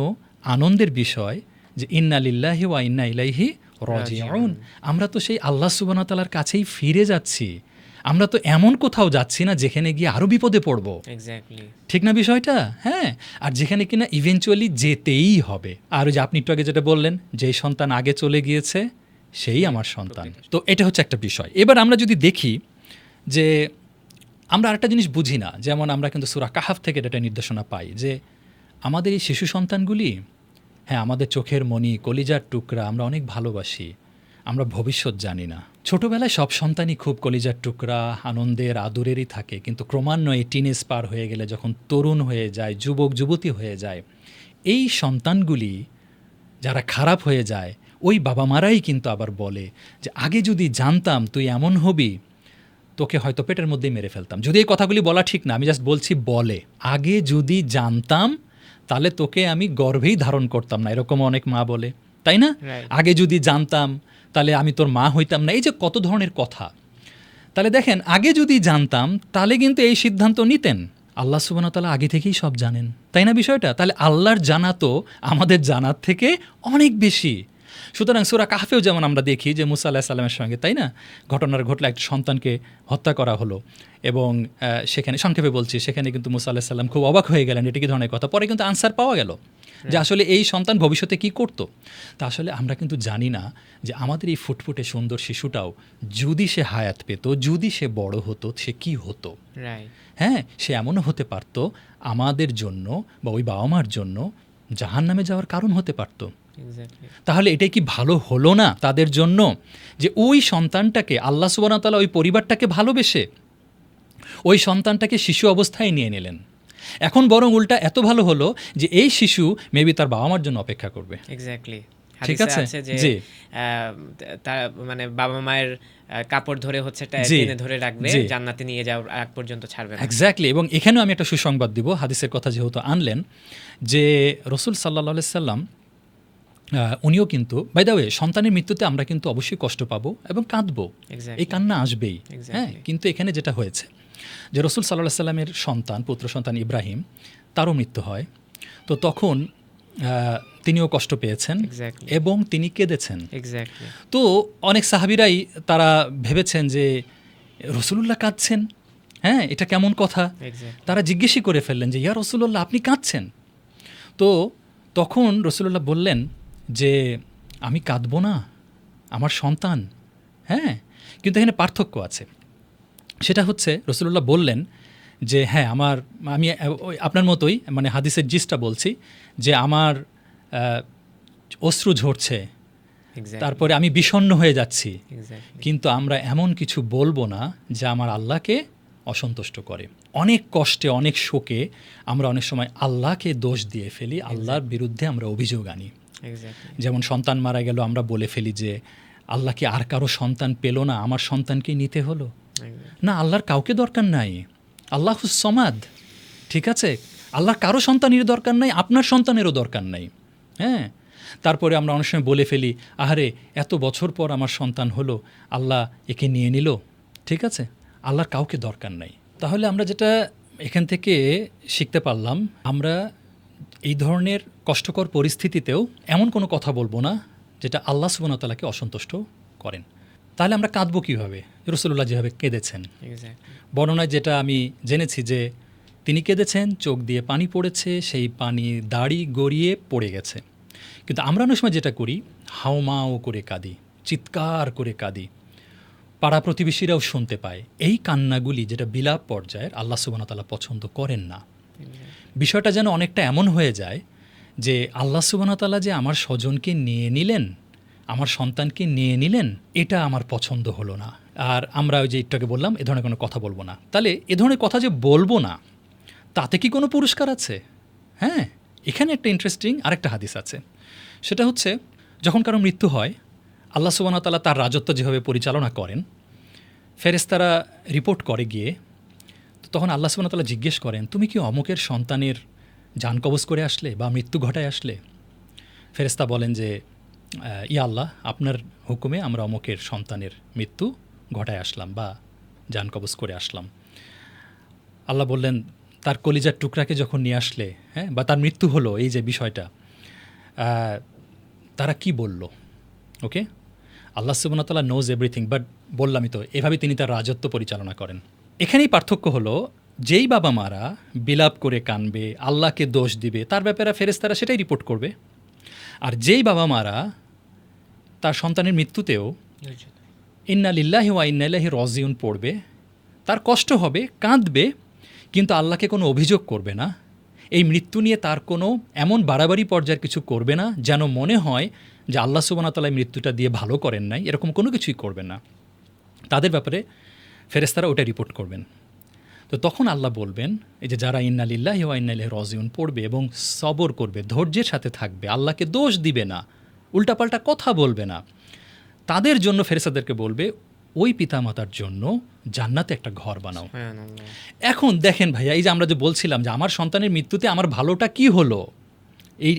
আনন্দের বিষয় যে ইন্না লিল্লাহি ওয়া ইন্না ইলাইহি রাজিউন। আমরা তো সেই আল্লাহ সুবহানাহু ওয়া তাআলার কাছেই ফিরে যাচ্ছি। আমরা তো এমন কোথাও যাচ্ছি না যেখানে গিয়ে আরও বিপদে পড়ব। ঠিক না বিষয়টা? হ্যাঁ, আর যেখানে কিনা ইভেনচুয়ালি যেতেই হবে। আর ওই যে আপনি একটু আগে যেটা বললেন, যেই সন্তান আগে চলে গিয়েছে সেই আমার সন্তান, তো এটা হচ্ছে একটা বিষয়। এবার আমরা যদি দেখি যে আমরা আরেকটা জিনিস বুঝি না, যেমন আমরা কিন্তু সূরা কাহাফ থেকে এটা নির্দেশনা পাই যে আমাদের এই শিশু সন্তানগুলি, হ্যাঁ, আমাদের চোখের মণি, কলিজার টুকরা, আমরা অনেক ভালোবাসি, আমরা ভবিষ্যৎ জানি না। ছোটোবেলায় সব সন্তানই খুব কলিজার টুকরা, আনন্দের, আদরেরই থাকে, কিন্তু ক্রমান্বয়ে টিনেজ পার হয়ে গেলে, যখন তরুণ হয়ে যায়, যুবক যুবতী হয়ে যায়, এই সন্তানগুলি যারা খারাপ হয়ে যায়, ওই বাবা মারাই কিন্তু আবার বলে যে আগে যদি জানতাম তুই এমন হবি, তোকে হয়তো পেটের মধ্যেই মেরে ফেলতাম। যদি এই কথাগুলি বলা ঠিক না, আমি জাস্ট বলছি বলে, আগে যদি জানতাম তাহলে তোকে আমি গর্ভেই ধারণ করতাম না, এরকম অনেক মা বলে, তাই না? আগে যদি জানতাম তাহলে আমি তোর মা হইতাম না। এই যে কত ধরনের কথা। তাহলে দেখেন, আগে যদি জানতাম তাহলে কিন্তু এই সিদ্ধান্ত নিতেন। আল্লাহ সুবহানাহু ওয়া তাআলা আগে থেকেই সব জানেন, তাই না বিষয়টা? তাহলে আল্লাহর জানা তো আমাদের জানার থেকে অনেক বেশি। সুতরাং সূরা কাহফেও যেমন আমরা দেখি যে মুসা আলাইহিস সালামের সঙ্গে, তাই না, ঘটনার ঘটলে একটা সন্তানকে হত্যা করা হলো এবং সেখানে, সংক্ষেপে বলছি, সেখানে কিন্তু মুসা আলাইহিস সালাম খুব অবাক হয়ে গেলেন, এটা কি ধরনের কথা। পরে কিন্তু আনসার পাওয়া গেল যে আসলে এই সন্তান ভবিষ্যতে কি করত। তা আসলে আমরা কিন্তু জানি না যে আমাদের এই ফুটফুটে সুন্দর শিশুটাও যদি সে হায়াত পেত, যদি সে বড় হতো, সে কি হতো। রাইট। হ্যাঁ, সে এমনও হতে পারত আমাদের জন্য বা ওই বাবা মার জন্য জাহান্নামে যাওয়ার কারণ হতে পারত। এক্স্যাক্টলি। তাহলে এটাই কি ভালো হলো না তাদের জন্য যে ওই সন্তানটাকে, আল্লাহ সুবহানাহু ওয়া তাআলা ওই পরিবারটাকে ভালোবেসে ওই সন্তানটাকে শিশু অবস্থায় নিয়ে নিলেন। এখন বরং উল্টা এত ভালো হলো যে এই শিশু মেবি তার বাবা মার জন্য অপেক্ষা করবে। এক্স্যাক্টলি। ঠিক হাদিসে আছে? আছে যে জি। তার মানে বাবা মায়ের কাপড় ধরে হচ্ছে জি, টেনে ধরে রাখবে, জি। জান্নাতে নিয়ে যাওয়ার আগ পর্যন্ত ছাড়বে না। এক্স্যাক্টলি। এবং এখানেও আমি একটা সুসংবাদ দিব, হাদিসের কথা যেহেতু আনলেন, যে রসুল সাল্লাল্লাহু আলাইহি সাল্লাম উনিও কিন্তু, বাই দ্য ওয়ে, সন্তানের মৃত্যুতে আমরা কিন্তু অবশ্যই কষ্ট পাবো এবং কাঁদবো, Exactly. এই কান্না আসবেই। Exactly. হ্যাঁ, কিন্তু এখানে যেটা হয়েছে যে রসুল সাল্লাল্লাহু আলাইহি সাল্লামের সন্তান, পুত্র সন্তান ইব্রাহিম, তারও মৃত্যু হয়। তো তখন তিনিও কষ্ট পেয়েছেন Exactly. এবং তিনি কেঁদেছেন। এক্স্যাক্টলি। তো অনেক সাহাবীরাই তারা ভেবেছেন যে রসুলুল্লাহ কাঁদছেন, হ্যাঁ, এটা কেমন কথা। এক্স্যাক্টলি। তারা জিজ্ঞেসই করে ফেললেন যে ইয়া রসুল্লাহ, আপনি কাঁদছেন। তো তখন রসুল্লাহ বললেন যে আমি কাঁদবো না, আমার সন্তান। হ্যাঁ, কিন্তু এখানে পার্থক্য আছে। সেটা হচ্ছে রসুল্লাহ বললেন যে হ্যাঁ, আমি ওই আপনার মতোই, মানে হাদিসের জিসটা বলছি, যে আমার অশ্রু ঝরছে, তারপরে আমি বিষণ্ণ হয়ে যাচ্ছি, এক্স্যাক্টলি। কিন্তু আমরা এমন কিছু বলবো না যা আমার আল্লাহকে অসন্তুষ্ট করে। অনেক কষ্টে, অনেক শোকে আমরা অনেক সময় আল্লাহকে দোষ দিয়ে ফেলি, আল্লাহর বিরুদ্ধে আমরা অভিযোগ আনি। এক্স্যাক্টলি। যেমন সন্তান মারা গেল, আমরা বলে ফেলি যে আল্লাহ কি আর কারো সন্তান পেল না, আমার সন্তানকে নিতে হলো। না, আল্লাহর কাউকে দরকার নাই, আল্লাহুস সমাদ। ঠিক আছে, আল্লাহর কারো সন্তানেরও দরকার নাই, আপনার সন্তানেরও দরকার নাই। হ্যাঁ, তারপরে আমরা অনেক সময় বলে ফেলি, আহারে এত বছর পর আমার সন্তান হলো, আল্লাহ একে নিয়ে নিল। ঠিক আছে, আল্লাহর কাউকে দরকার নাই। তাহলে আমরা যেটা এখান থেকে শিখতে পারলাম, আমরা এই ধরনের কষ্টকর পরিস্থিতিতেও এমন কোনো কথা বলবো না যেটা আল্লাহ সুবহানাহু ওয়া তাআলাকে অসন্তুষ্ট করেন। তাহলে আমরা কাঁদবো কীভাবে? রাসূলুল্লাহ যেভাবে কেঁদেছেন, এক্স্যাক্টলি। বর্ণনায় যেটা আমি জেনেছি যে তিনি কেঁদেছেন, চোখ দিয়ে পানি পড়েছে, সেই পানি দাড়ি গড়িয়ে পড়ে গেছে। কিন্তু আমরা অনেক সময় যেটা করি, হাউমাউ করে কাঁদি, চিৎকার করে কাঁদি, পাড়া প্রতিবেশীরাও শুনতে পায়। এই কান্নাগুলি যেটা বিলাপ পর্যায়ের, আল্লাহ সুবহানাহু ওয়া তাআলা পছন্দ করেন না। বিষয়টা যেন অনেকটা এমন হয়ে যায় যে আল্লাহ সুবহানাহু ওয়া তাআলা যে আমার স্বজনকে নিয়ে নিলেন, আমার সন্তানকে নিয়ে নিলেন, এটা আমার পছন্দ হলো না। আর আমরা ওই যে একটুকে বললাম, এ ধরনের কোনো কথা বলবো না। তাহলে এ ধরনের কথা যে বলবো না, তাতে কি কোনো পুরস্কার আছে? হ্যাঁ, এখানে একটা ইন্টারেস্টিং আরেকটা হাদিস আছে। সেটা হচ্ছে, যখন কারো মৃত্যু হয়, আল্লাহ সুবহানাহু ওয়া তাআলা তার রাজত্ব যেভাবে পরিচালনা করেন, ফেরেশতারা রিপোর্ট করে গিয়ে, তো তখন আল্লাহ সুবহানাহু ওয়া তাআলা জিজ্ঞেস করেন, তুমি কি অমুকের সন্তানের জান কবজ করে আসলে বা মৃত্যু ঘটায় আসলে? ফেরেশতা বলেন যে ইয়া আল্লাহ, আপনার হুকুমে আমরা অমুকের সন্তানের মৃত্যু ঘটায় আসলাম বা জান কবজ করে আসলাম। আল্লাহ বললেন, তার কলিজার টুকরাকে যখন নিয়ে আসলে, হ্যাঁ, বা তার মৃত্যু হলো, এই যে বিষয়টা, তারা কি বলল? ওকে, আল্লাহ সুবহানাহু ওয়া তাআলা নোজ এভরিথিং, বাট বললামই তো, এভাবে তিনি তার রাজত্ব পরিচালনা করেন। এখানেই পার্থক্য হলো, যেই বাবা মারা বিলাপ করে কানবে, আল্লাহকে দোষ দিবে, তার ব্যাপারে ফেরেশতারা সেটাই রিপোর্ট করবে। আর যেই বাবা মারা তার সন্তানের মৃত্যুতেও ইন্না লিল্লাহি ওয়া ইন্না ইলাইহি রাজিউন পড়বে, তার কষ্ট হবে, কাঁদবে, কিন্তু আল্লাহকে কোনো অভিযোগ করবে না। এই মৃত্যু নিয়ে তার কোনো এমন বাড়াবাড়ি পর্যায়ের কিছু করবে না যেন মনে হয় যে আল্লাহ সুবহানাহু ওয়া তাআলা এই মৃত্যুটা দিয়ে ভালো করেন নাই, এরকম কোনো কিছুই করবে না। তাদের ব্যাপারে ফেরেশতারা ওটা রিপোর্ট করবেন। তো তখন আল্লাহ বলবেন, এই যে যারা ইন্না লিল্লাহি ওয়া ইন্না ইলাইহি রাজিউন পড়বে এবং সবর করবে, ধৈর্যের সাথে থাকবে, আল্লাহকে দোষ দিবে না, উল্টাপাল্টা কথা বলবে না, তাদের জন্য ফেরেশতাদেরকে বলবে, ওই পিতামাতার জন্য জান্নাতে একটা ঘর বানাও। এখন দেখেন ভাইয়া, এই যে আমরা যে বলছিলাম যে আমার সন্তানের মৃত্যুতে আমার ভালোটা কি হলো,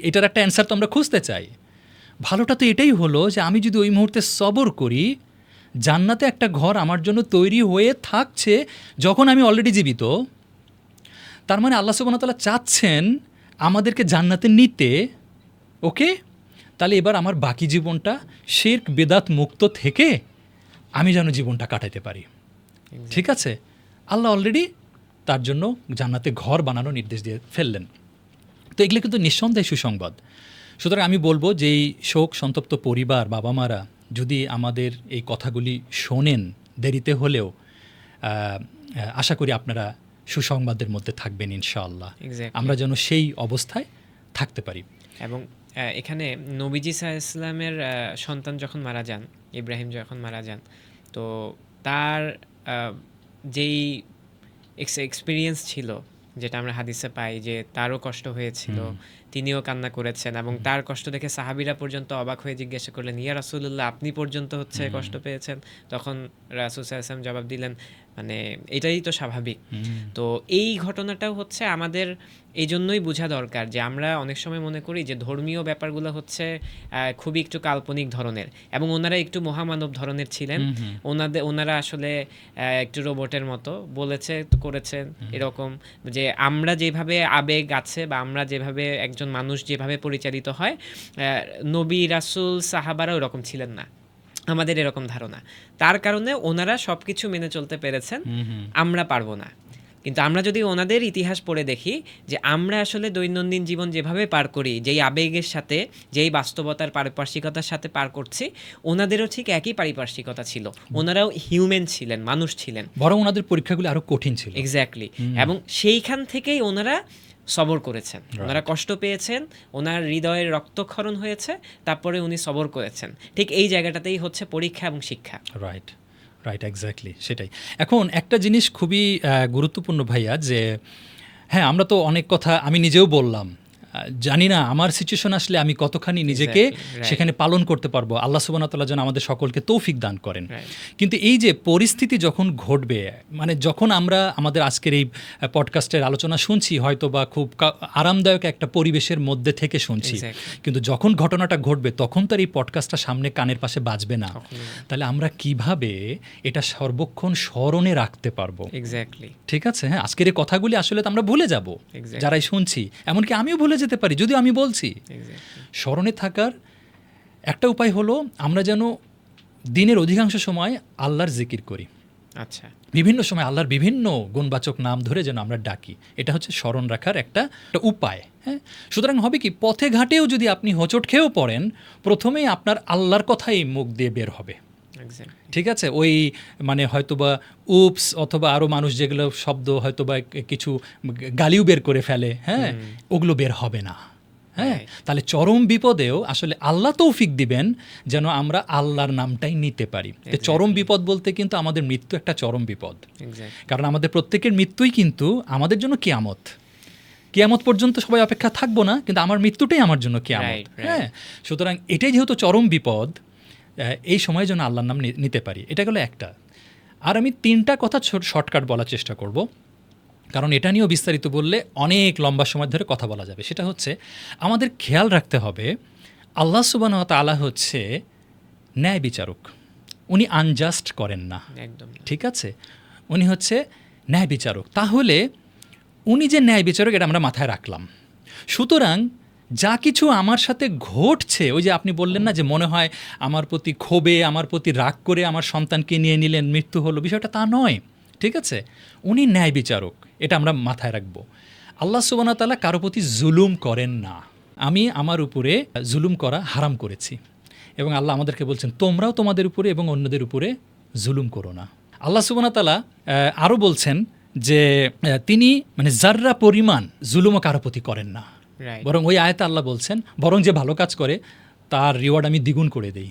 এটার একটা অ্যান্সার তো আমরা খুঁজতে চাই। ভালোটা তো এটাই হলো যে আমি যদি ওই মুহূর্তে সবর করি, জান্নাতে একটা ঘর আমার জন্য তৈরি হয়ে থাকছে যখন আমি অলরেডি জীবিত। তার মানে আল্লাহ সুবহানাহু ওয়া তাআলা চাচ্ছেন আমাদেরকে জান্নাতে নিতে। ওকে, তাহলে এবার আমার বাকি জীবনটা শিরক বেদাত মুক্ত থেকে আমি যেন জীবনটা কাটাতে পারি। ঠিক আছে, আল্লাহ অলরেডি তার জন্য জান্নাতে ঘর বানানোর নির্দেশ দিয়ে ফেললেন। তো এগুলো কিন্তু নিঃসন্দেহে সুসংবাদ। সুতরাং আমি বলবো যে এই শোক সন্তপ্ত পরিবার, বাবা মারা যদি আমাদের এই কথাগুলি শোনেন দেরিতে হলেও, আশা করি আপনারা সুসংবাদের মধ্যে থাকবেন ইনশাআল্লাহ। আমরা যেন সেই অবস্থায় থাকতে পারি। এবং এখানে নবীজি সাল্লাল্লাহু আলাইহি ওয়াসাল্লামের সন্তান যখন মারা যান, ইব্রাহিম যখন মারা যান, তো তার যেই এক্সপিরিয়েন্স ছিল, যেটা আমরা হাদিসে পাই যে তারও কষ্ট হয়েছিল, তিনিও কান্না করেছেন, এবং তার কষ্ট দেখে সাহাবীরা পর্যন্ত অবাক হয়ে জিজ্ঞাসা করলেন, ইয়া রাসূলুল্লাহ, আপনি পর্যন্ত হচ্ছে কষ্ট পেয়েছেন? তখন রাসূল সাল্লাল্লাহু আলাইহি ওয়াসাল্লাম জবাব দিলেন, মানে এটাই তো স্বাভাবিক। তো এই ঘটনাটাও হচ্ছে আমাদের এই জন্যই বোঝা দরকার যে আমরা অনেক সময় মনে করি যে ধর্মীয় ব্যাপারগুলো হচ্ছে খুবই একটু কাল্পনিক ধরনের, এবং ওনারা একটু মহামানব ধরনের ছিলেন। ওনারা আসলে একটু রোবটের মতো বলেছে করেছেন, এরকম যে আমরা যেভাবে আবেগ আছে বা আমরা যেভাবে একজন মানুষ যেভাবে পরিচালিত হয়, নবী রাসূল সাহাবারা ওরকম ছিলেন না, আমাদের এরকম ধারণা। তার কারণে ওনারা সব কিছু মেনে চলতে পেরেছেন, আমরা পারবো না। কিন্তু আমরা যদি ওনাদের ইতিহাস পড়ে দেখি যে আমরা আসলে দৈনন্দিন জীবন যেভাবে পার করি, যেই আবেগের সাথে, যেই বাস্তবতার পারিপার্শ্বিকতার সাথে পার করছি, ওনাদেরও ঠিক একই পারিপার্শ্বিকতা ছিল। ওনারাও হিউম্যান ছিলেন, মানুষ ছিলেন, বরং ওনাদের পরীক্ষাগুলো আরো কঠিন ছিল। এক্স্যাক্টলি। এবং সেইখান থেকেই ওনারা সবর করেছেন, ওনারা কষ্ট পেয়েছেন, ওনার হৃদয়ের রক্তক্ষরণ হয়েছে, তারপরে উনি সবর করেছেন। ঠিক এই জায়গাটাতেই হচ্ছে পরীক্ষা এবং শিক্ষা। রাইট, রাইট, এক্স্যাক্টলি সেটাই। এখন একটা জিনিস খুবই গুরুত্বপূর্ণ ভাইয়া, যে হ্যাঁ, আমরা তো অনেক কথা আমি নিজেও বললাম, জানি না আমার সিচুয়েশন আসলে আমি কতখানি নিজেকে সেখানে পালন করতে পারবো। আল্লাহ সুবহানাহু ওয়া তাআলা যেন আমাদের সকলকে তৌফিক দান করেন। কিন্তু এই যে পরিস্থিতি যখন ঘটবে, মানে যখন আমরা আমাদের আজকের এই পডকাস্টের আলোচনা শুনছি, হয়তো বা খুব আরামদায়ক একটা পরিবেশের মধ্যে থেকে শুনছি, কিন্তু যখন ঘটনাটা ঘটবে তখন তার এই পডকাস্টটা সামনে কানের পাশে বাজবে না। তাহলে আমরা কিভাবে এটা সর্বক্ষণ স্মরণে রাখতে পারবো? এক্স্যাক্টলি, ঠিক আছে। হ্যাঁ, আজকের এই কথাগুলি আসলে তো আমরা ভুলে যাব, যারাই শুনছি, এমনকি আমিও ভুলে যেতে পারি যদিও আমি বলছি। স্মরণে থাকার একটা উপায় হলো আমরা যেন দিনের অধিকাংশ সময় আল্লাহর জিকির করি। আচ্ছা, বিভিন্ন সময় আল্লাহর বিভিন্ন গুণবাচক নাম ধরে যেন আমরা ডাকি। এটা হচ্ছে স্মরণ রাখার একটা উপায়। হ্যাঁ, সুতরাং হবে কি, পথে ঘাটেও যদি আপনি হোঁচট খেয়েও পড়েন, প্রথমেই আপনার আল্লাহর কথাই মুখ দিয়ে বের হবে। ঠিক আছে, ওই মানে হয়তোবা উপস অথবা আরও মানুষ যেগুলো শব্দ হয়তোবা কিছু গালিও বের করে ফেলে, হ্যাঁ, ওগুলো বের হবে না। হ্যাঁ, তাহলে চরম বিপদেও আসলে আল্লাহ তৌফিক দিবেন যেন আমরা আল্লাহর নামটাই নিতে পারি। চরম বিপদ বলতে কিন্তু আমাদের মৃত্যু একটা চরম বিপদ, কারণ আমাদের প্রত্যেকের মৃত্যুই কিন্তু আমাদের জন্য কিয়ামত। কিয়ামত পর্যন্ত সবাই অপেক্ষা থাকবো না, কিন্তু আমার মৃত্যুটাই আমার জন্য কিয়ামত। হ্যাঁ, সুতরাং এটাই যেহেতু চরম বিপদ, এই সময় যেন আল্লাহর নাম নিতে পারি। এটা গেলো একটা। আর আমি 3টা কথা শর্টকাট বলার চেষ্টা করব, কারণ এটা নিয়েও বিস্তারিত বললে অনেক লম্বা সময় ধরে কথা বলা যাবে। সেটা হচ্ছে, আমাদের খেয়াল রাখতে হবে আল্লাহ সুবহানাহু ওয়া তাআলা হচ্ছে ন্যায় বিচারক। উনি আনজাস্ট করেন না, একদম। ঠিক আছে, উনি হচ্ছে ন্যায় বিচারক। তাহলে উনি যে ন্যায় বিচারক এটা আমরা মাথায় রাখলাম। সুতরাং যা কিছু আমার সাথে ঘটছে, ওই যে আপনি বললেন না যে মনে হয় আমার প্রতি ক্ষোভে, আমার প্রতি রাগ করে আমার সন্তানকে নিয়ে নিলেন, মৃত্যু হলো, বিষয়টা তা নয়। ঠিক আছে, উনি ন্যায় বিচারক, এটা আমরা মাথায় রাখবো। আল্লাহ সুবহানাহু ওয়া তাআলা কারো প্রতি জুলুম করেন না। আমি আমার উপরে জুলুম করা হারাম করেছি, এবং আল্লাহ আমাদেরকে বলছেন তোমরাও তোমাদের উপরে এবং অন্যদের উপরে জুলুম করো না। আল্লাহ সুবহানাহু ওয়া তাআলা আরও বলছেন যে তিনি মানে যাররা পরিমাণ জুলুমও কারো প্রতি করেন না, বরং ওই আয়াতে আল্লাহ বলছেন বরং যে ভালো কাজ করে তার রিওয়ার্ড আমি দ্বিগুণ করে দেই।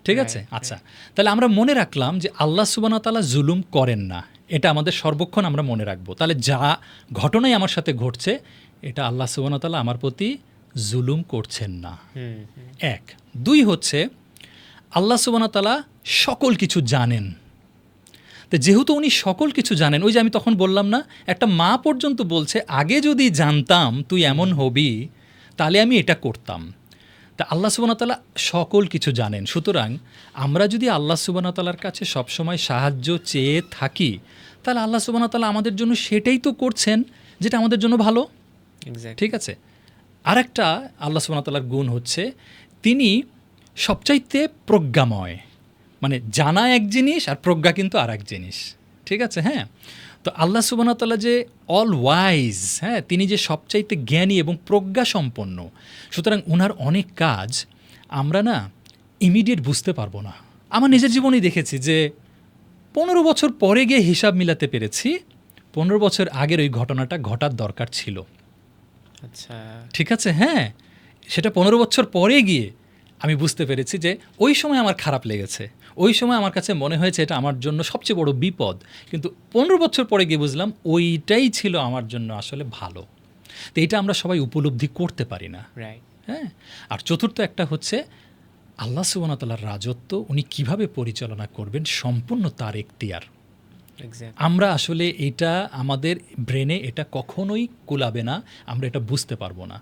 ঠিক আছে, আচ্ছা, তাহলে আমরা মনে রাখলাম যে আল্লাহ সুবহানাহু ওয়া তাআলা জুলুম করেন না, এটা আমাদের সর্বক্ষণ আমরা মনে রাখবো। তাহলে যা ঘটনাই আমার সাথে ঘটছে, এটা আল্লাহ সুবহানাহু ওয়া তাআলা আমার প্রতি জুলুম করছেন না। 1, 2 হচ্ছে আল্লাহ সুবহানাহু ওয়া তাআলা সকল কিছু জানেন। তো যেহেতু উনি সকল কিছু জানেন, ওই যে আমি তখন বললাম না, একটা মা পর্যন্ত বলছে আগে যদি জানতাম তুই এমন হবি তাহলে আমি এটা করতাম। তা আল্লাহ সুবহানাহু ওয়া তাআলা সকল কিছু জানেন। সুতরাং আমরা যদি আল্লাহ সুবহানাহু ওয়া তাআলার কাছে সবসময় সাহায্য চেয়ে থাকি, তাহলে আল্লাহ সুবহানাহু ওয়া তাআলা আমাদের জন্য সেটাই তো করছেন যেটা আমাদের জন্য ভালো। এক্স্যাক্টলি। ঠিক আছে? আরেকটা আল্লাহ সুবহানাহু ওয়া তাআলার গুণ হচ্ছে তিনি সবচাইতে প্রজ্ঞাময়। মানে জানা এক জিনিস আর প্রজ্ঞা কিন্তু আর এক জিনিস। ঠিক আছে? হ্যাঁ, তো আল্লাহ সুবহানাহু ওয়া তাআলা যে অল ওয়াইজ, হ্যাঁ, তিনি যে সবচাইতে জ্ঞানী এবং প্রজ্ঞা সম্পন্ন, সুতরাং ওনার অনেক কাজ আমরা না ইমিডিয়েট বুঝতে পারবো না। আমার নিজের জীবনেই দেখেছি যে 15 বছর পরে গিয়ে হিসাব মিলাতে পেরেছি 15 বছর আগের ওই ঘটনাটা ঘটার দরকার ছিল। আচ্ছা। ঠিক আছে? হ্যাঁ, সেটা 15 বছর পরে গিয়ে আমি বুঝতে পেরেছি যে ওই সময় আমার খারাপ লেগেছে, ওই সময় আমার কাছে মনে হয়েছে এটা আমার জন্য সবচেয়ে বড় বিপদ, কিন্তু 15 বছর পরে গিয়ে বুঝলাম ওইটাই ছিল আমার জন্য আসলে ভালো। তো এটা আমরা সবাই উপলব্ধি করতে পারি না। রাইট। হ্যাঁ, আর চতুর্থ একটা হচ্ছে আল্লাহ সুবহানাহু ওয়া তাআলার রাজত্ব উনি কিভাবে পরিচালনা করবেন সম্পূর্ণ তার এখতিয়ার। এক্স্যাক্টলি। আমরা আসলে এটা আমাদের ব্রেনে এটা কখনোই কুলাবে না, আমরা এটা বুঝতে পারবো না।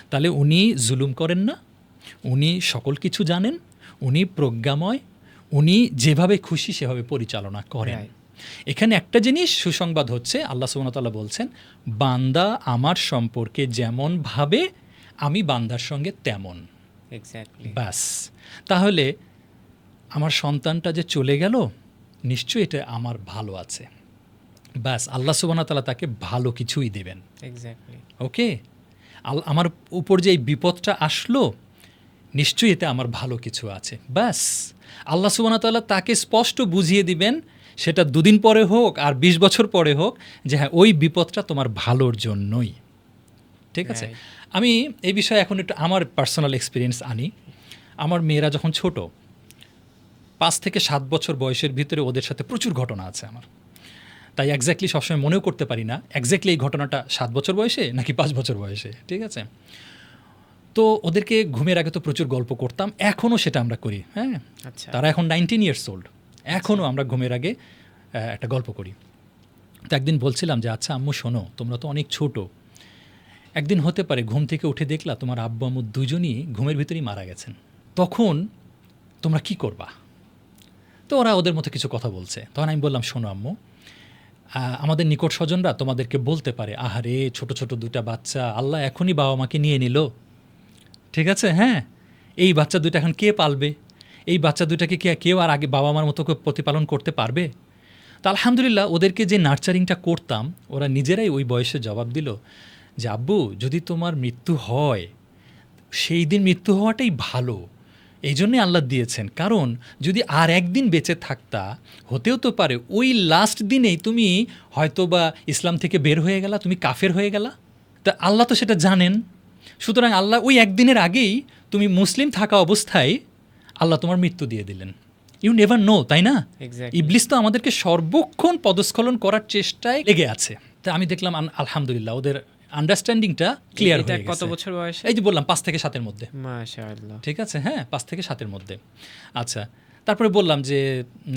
তাহলে উনি জুলুম করেন না, উনি সকল কিছু জানেন, উনি প্রজ্ঞাময়, উনি যেভাবে খুশি সেভাবে পরিচালনা করেন। Right. এখানে একটা জিনিস সুসংবাদ হচ্ছে আল্লাহ সুবহানাহু ওয়া তাআলা বলছেন, বান্দা আমার সম্পর্কে যেমন ভাবে আমি বান্দার সঙ্গে তেমন। এক্স্যাক্টলি। ব্যাস, তাহলে আমার সন্তানটা যে চলে গেল নিশ্চয়ই এটা আমার ভালো আছে। ব্যাস, আল্লাহ সুবহানাহু ওয়া তাআলা তাকে ভালো কিছুই দেবেন। এক্স্যাক্টলি। ওকে, আমার উপর যে এই বিপদটা আসলো নিশ্চয়ই এতে আমার ভালো কিছু আছে। ব্যাস, আল্লাহ সুবহানাহু ওয়া তাআলা তাকে স্পষ্ট বুঝিয়ে দিবেন, সেটা 2 দিন পরে হোক আর 20 বছর পরে হোক, যে হ্যাঁ ওই বিপদটা তোমার ভালোর জন্যই। ঠিক আছে? Right. আমি এই বিষয়ে এখন একটু আমার পার্সোনাল এক্সপিরিয়েন্স আনি। আমার মেয়েরা যখন ছোট, 5 থেকে 7 বছর বয়সের ভিতরে ওদের সাথে প্রচুর ঘটনা আছে আমার, তাই এক্স্যাক্টলি সবসময় মনেও করতে পারি না এক্স্যাক্টলি এই ঘটনাটা 7 বছর বয়সে নাকি 5 বছর বয়সে। ঠিক আছে? তো ওদেরকে ঘুমের আগে তো প্রচুর গল্প করতাম, এখনও সেটা আমরা করি। হ্যাঁ, আচ্ছা। তারা এখন 19 ইয়ার্স ওল্ড, এখনও আমরা ঘুমের আগে একটা গল্প করি। তো একদিন বলছিলাম যে আচ্ছা আম্মু শোনো, তোমরা তো অনেক ছোট, একদিন হতে পারে ঘুম থেকে উঠে দেখলা তোমার আব্বু আম্মু দুজনই ঘুমের ভিতরেই মারা গেছেন, তখন তোমরা কি করবা? তো ওরা ওদের মতো কিছু কথা বলছে। তখন আমি বললাম শোনো আম্মু, আমাদের নিকট স্বজনরা তোমাদেরকে বলতে পারে আহারে ছোট ছোট 2টা বাচ্চা, আল্লাহ এখনই বাবা মাকে নিয়ে নিল। ঠিক আছে? হ্যাঁ, এই বাচ্চা 2টা এখন কে পালবে? এই বাচ্চা 2টাকে কেউ আর আগে বাবা মার মতো প্রতিপালন করতে পারবে? তো আলহামদুলিল্লাহ ওদেরকে যে নার্চারিংটা করতাম, ওরা নিজেরাই ওই বয়সে জবাব দিল যে আব্বু যদি তোমার মৃত্যু হয় সেই দিন মৃত্যু হওয়াটাই ভালো, এই জন্যই আল্লাহ দিয়েছেন, কারণ যদি আর একদিন বেঁচে থাকতা হতেও তো পারে ওই লাস্ট দিনেই তুমি হয়তো বা ইসলাম থেকে বের হয়ে গেলা, তুমি কাফের হয়ে গেলা। তা আল্লাহ তো সেটা জানেন, সুতরাং আল্লাহ ওই একদিনের আগেই তুমি মুসলিম থাকা অবস্থায় আল্লাহ তোমার মৃত্যু দিয়ে দিলেন। ইউ নেভার নো, তাই না? এক্স্যাক্টলি। ইবলিস তো আমাদেরকে সর্বক্ষণ পদস্খলন করার চেষ্টায় লেগে আছে। তা আমি দেখলাম আলহামদুলিল্লাহ ওদের আন্ডারস্ট্যান্ডিংটা ক্লিয়ার এটা হয়ে কত গেছে। বছর বয়সে? এই যে বললাম 5 থেকে 7-এর মধ্যে। মাশাআল্লাহ। ঠিক আছে? হ্যাঁ, 5 থেকে 7-এর মধ্যে। আচ্ছা, তারপরে বললাম যে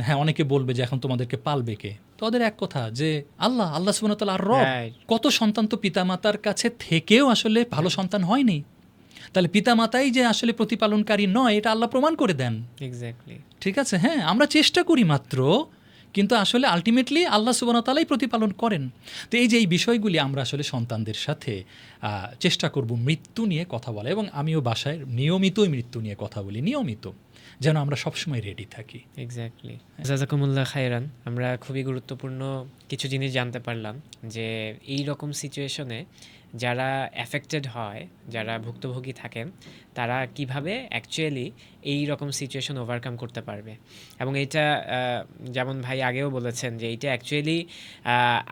হ্যাঁ অনেকে বলবে যে এখন তোমাদেরকে পালবে কে? তো ওদের এক কথা যে আল্লাহ সুবহানাহু ওয়া তাআলা আর রব। Right. কত সন্তান তো পিতামাতার কাছে থেকেও আসলে ভালো সন্তান হয়নি, তাহলে পিতামাতাই যে আসলে প্রতিপালনকারী নয় এটা আল্লাহ প্রমাণ করে দেন। এক্স্যাক্টলি। ঠিক আছে? হ্যাঁ, আমরা চেষ্টা করি মাত্র, কিন্তু আসলে আলটিমেটলি আল্লাহ সুবহানাহু ওয়া তাআলাই প্রতিপালন করেন। তো এই যে এই বিষয়গুলি আমরা আসলে সন্তানদের সাথে চেষ্টা করব মৃত্যু নিয়ে কথা বলা, এবং আমিও বাসায় নিয়মিতই মৃত্যু নিয়ে কথা বলি, নিয়মিত, যেন আমরা সবসময় রেডি থাকি। এক্স্যাক্টলি। জাযাকুমুল্লাহ খাইরান। আমরা খুবই গুরুত্বপূর্ণ কিছু জিনিস জানতে পারলাম যে এই রকম সিচুয়েশনে যারা অ্যাফেক্টেড হয়, যারা ভুক্তভোগী থাকেন, তারা কিভাবে অ্যাকচুয়ালি এই রকম সিচুয়েশন ওভারকাম করতে পারবে। এবং এইটা যেমন ভাই আগেও বলেছেন যে এইটা অ্যাকচুয়ালি